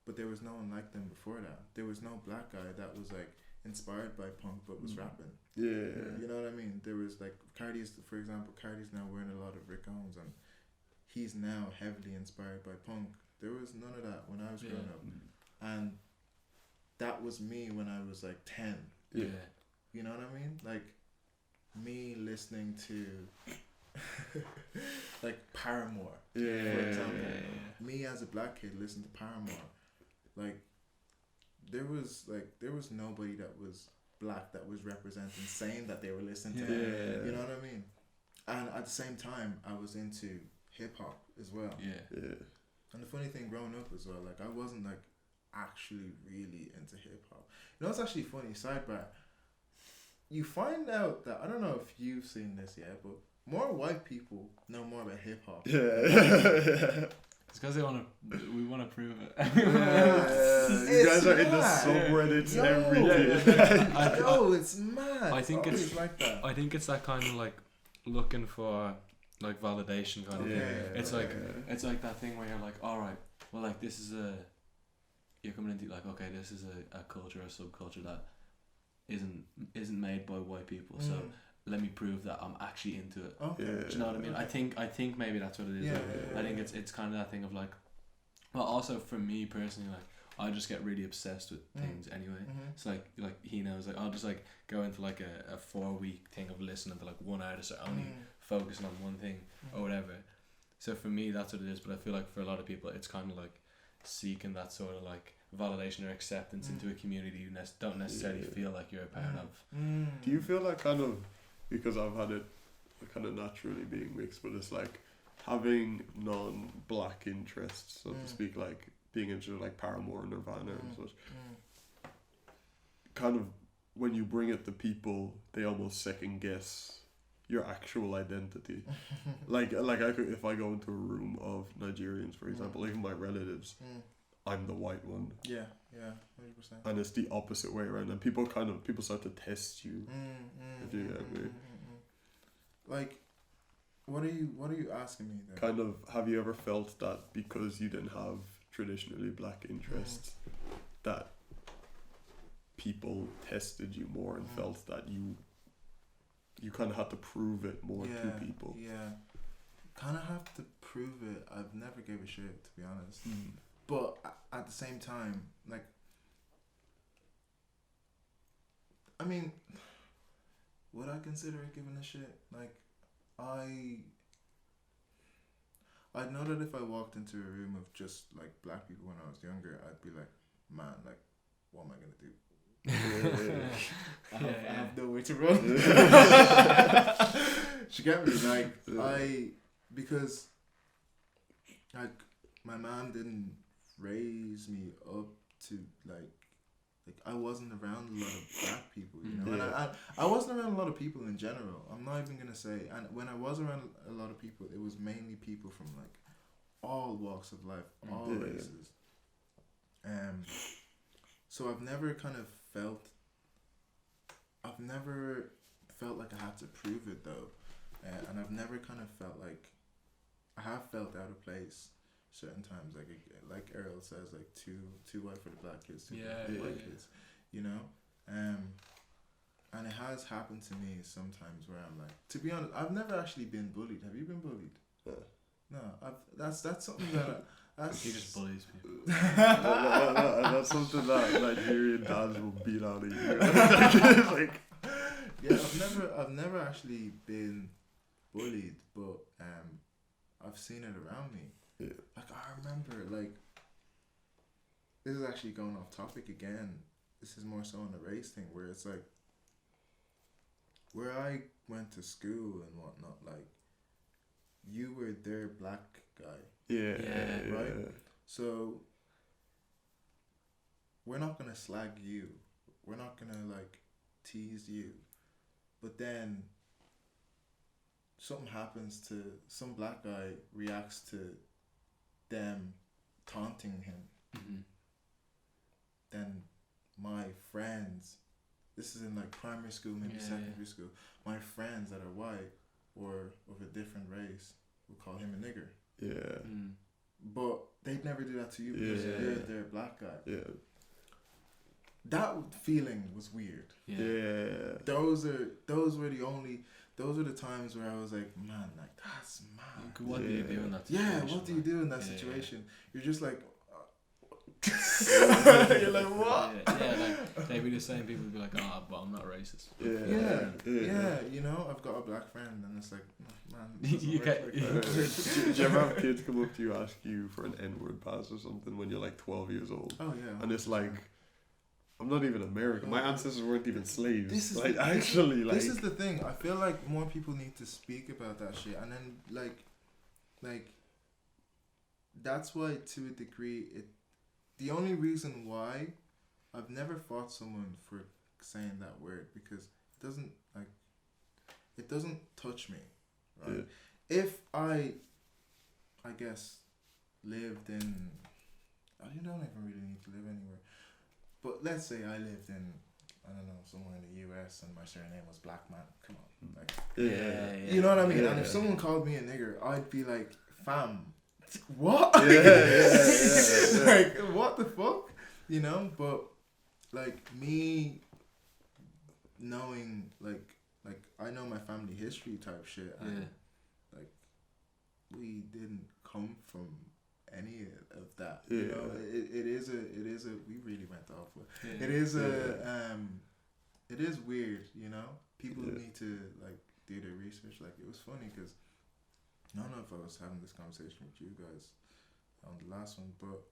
but there was no one like them before that. There was no black guy that was like inspired by punk but was rapping. Yeah. You know what I mean? There was like Cardi's, for example, Cardi's now wearing a lot of Rick Owens and he's now heavily inspired by punk. There was none of that when I was growing up. And that was me when I was like 10. Yeah. You know what I mean? Like me listening to like Paramore. For example. Me as a black kid listening to Paramore. Like there was nobody that was black that was representing, saying that they were listening to that. You know what I mean? And at the same time I was into hip hop as well. Yeah. And the funny thing growing up as well, like I wasn't like actually really into hip hop. You know, it's actually funny, sidebar. You find out that, I don't know if you've seen this yet, but more white people know more about hip hop. Yeah. It's because we want to prove it. You guys are in the subreddits everything. Yo, it's mad. I think it's like that. I think it's that kind of like looking for like validation kind of thing. It's like it's like that thing where you're like, all right, well, like this is you're coming into like, okay, this is a culture or subculture that isn't made by white people, so let me prove that I'm actually into it. Okay. Do you know what I mean? I think maybe that's what it is. I think it's kind of that thing of like, well, also for me personally, like I just get really obsessed with things anyway. It's like he knows, like I'll just like go into like a 4-week thing of listening to like one artist or only focusing on one thing or whatever. So for me that's what it is, but I feel like for a lot of people it's kind of like seeking that sort of like validation or acceptance into a community you don't necessarily feel like you're a part of. Do you feel like kind of, because I've had it kind of naturally being mixed, but it's like having non-black interests, so to speak, like being into like Paramore, Nirvana and such, kind of when you bring it to people, they almost second guess your actual identity. like I could, if I go into a room of Nigerians, for example, even my relatives, I'm the white one. Yeah, 100%. And it's the opposite way around, and people start to test you. If you get me. Like, what are you asking me then? Kind of, have you ever felt that because you didn't have traditionally black interests, that people tested you more and felt that you kind of had to prove it more to people? Yeah, kind of have to prove it. I've never gave a shit, to be honest. But at the same time, like, I mean, would I consider it giving a shit? Like, I know that if I walked into a room of just like black people when I was younger, I'd be like, man, like, what am I gonna do? I have nowhere to run. She get me, like, because like my mom didn't raise me up to like I wasn't around a lot of black people, you know, and I wasn't around a lot of people in general. I'm not even gonna say, and when I was around a lot of people, it was mainly people from like all walks of life, all races. So I've never felt like I had to prove it though, and I've never kind of felt like I have felt out of place certain times, like Errol says, like too white for the black kids, too black for the white kids, you know, and it has happened to me sometimes where I'm like, to be honest, I've never actually been bullied. Have you been bullied? No, that's something that he just bullies people. That's something that Nigerian dads will beat out of you. Like, yeah, I've never actually been bullied, but I've seen it around me. Yeah. Like, I remember, like, this is actually going off topic again. This is more so on the race thing, where it's like, where I went to school and whatnot, like, you were their black guy. Yeah. Right? Yeah. So, we're not gonna slag you. We're not gonna, like, tease you. But then, something happens to some black guy, reacts to them taunting him. Mm-hmm. Then my friends, this is in like primary school, maybe secondary school, my friends that are white or of a different race will call him a nigger. Yeah. But they'd never do that to you because they're a black guy. Yeah. That feeling was weird. Yeah. Those were the times where I was like, man, like, that's mad. What do you do in that situation? Yeah, what do you do in that situation? You're just like, you're like, what? Like, they'd be the same people would be like, but I'm not racist. Yeah, you know, I've got a black friend, and it's like, man, you like do you ever have kids come up to you, ask you for an N-word pass or something when you're like 12 years old? Oh, yeah. And it's like, I'm not even American. My ancestors weren't even slaves. This is this is the thing. I feel like more people need to speak about that shit, and then like that's why, to a degree, the only reason why I've never fought someone for saying that word, because it doesn't touch me, right? Yeah. If I guess lived in, you don't even really need to live anywhere. But let's say I lived in, I don't know, somewhere in the US and my surname was Black Man. Come on. Like, you know what I mean? And if someone called me a nigger, I'd be like, fam, what? Like, what the fuck? You know? But, like, me knowing, like I know my family history type shit. And, like, we didn't come from any of that, you know. It is a we really went off, but it is weird, you know. People need to like do their research. Like, it was funny because I don't know if I was having this conversation with you guys on the last one, but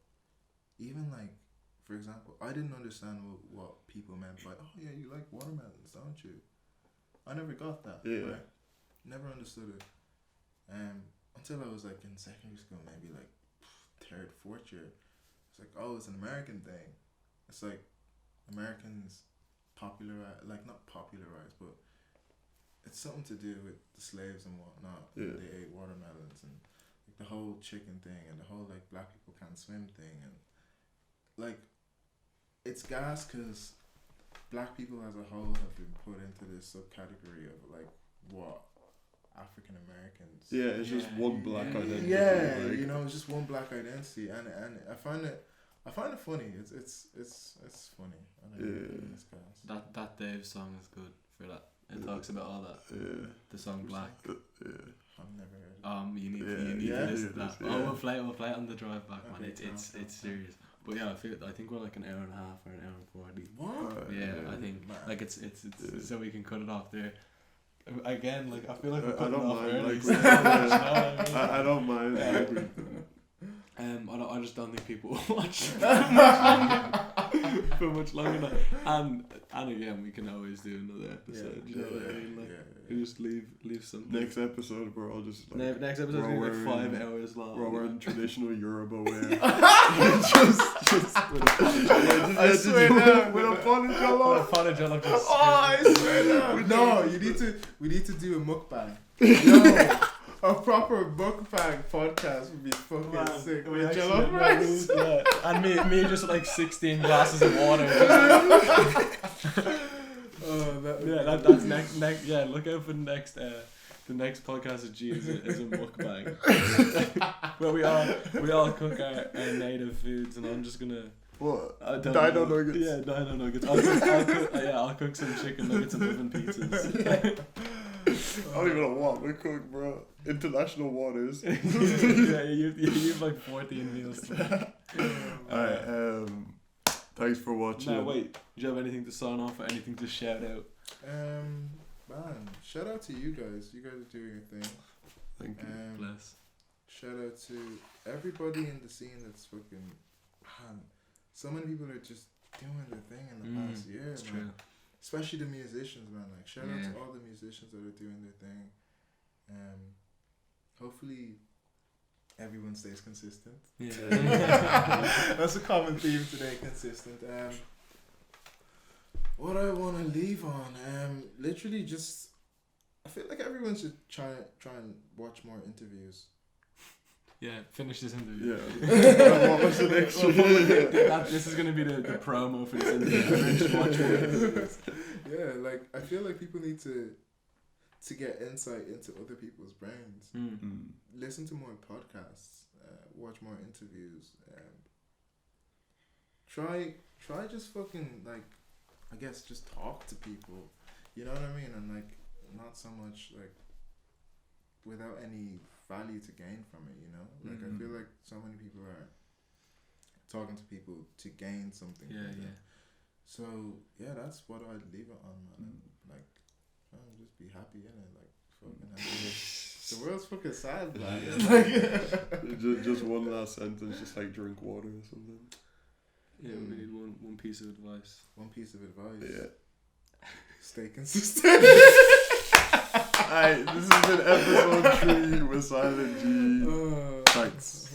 even like, for example, I didn't understand what people meant by, oh yeah, you like watermelons, don't you? I never got that. Right? Never understood it until I was like in secondary school, maybe like third, fourth year. It's like, oh, it's an American thing. It's like Americans not popularized, but it's something to do with the slaves and whatnot. They ate watermelons and like the whole chicken thing and the whole like black people can't swim thing, and like it's gas because black people as a whole have been put into this subcategory of like what African Americans. Yeah, it's just one black identity. Yeah, like, you know, it's just one black identity, and I find it funny. It's funny. I like that Dave song is good for that. It talks about all that. Yeah. The song Black. Yeah. I've never heard it. You need to listen to that. We'll play it on the drive back, man. It's serious. But yeah, I think we're like an hour and a half or an hour and 40. What? Yeah, I think Man. like it's so we can cut it off there. Again, like I feel like we're I cutting don't off mind. early. Like, So, you know what I mean? I don't mind. I just don't think people will watch for much longer now. And again, we can always do another episode. You know what I mean? Like, we just leave something. Next episode, we're all just like. Next episode is gonna be like 5 hours long. We're wearing traditional Yoruba wear. just with a I swear down. With a funny jollof. apologetic. Oh, I swear down. No, we need to do a mukbang. Yo, a proper mukbang podcast would be fucking sick. We With actually- jollof rice. yeah. And me just like 16 glasses of water. Oh, That's next. Yeah, look out for the next podcast of G is a mukbang. Where we all cook our native foods, and I'm just gonna. What? Dino nuggets. Yeah, dino nuggets. I'll cook some chicken nuggets and oven pizzas. I don't even know what we cook, bro. International waters. Yeah, you have like 14 meals. Alright, thanks for watching. No, wait. Do you have anything to sign off or anything to shout out? Man, shout out to you guys. You guys are doing your thing. Thank you. Bless. Shout out to everybody in the scene that's fucking. Man, so many people are just doing their thing in the past year, It's man. true. Especially the musicians, man. Like, shout out Yeah. to all the musicians that are doing their thing. Hopefully, everyone stays consistent. Yeah. That's a common theme today, consistent. What I want to leave on, literally just, I feel like everyone should try and watch more interviews. Yeah, finish this interview. Yeah. What was the next one? This is going to be the promo for this interview. Watch more. Yeah, like, I feel like people need to get insight into other people's brains. Listen to more podcasts, watch more interviews, try just fucking, like, I guess just talk to people, you know what I mean, and like not so much like without any value to gain from it, you know, like I feel like so many people are talking to people to gain something. Yeah. So yeah, that's what I'd leave it on, man. Like, just be happy in it, like fucking happy. The world's fucking sad, man. just one last sentence, just like drink water or something. Yeah, we need one piece of advice. One piece of advice. Yeah. Stay consistent. Alright, this has been episode 3 with Silent Jee. Thanks.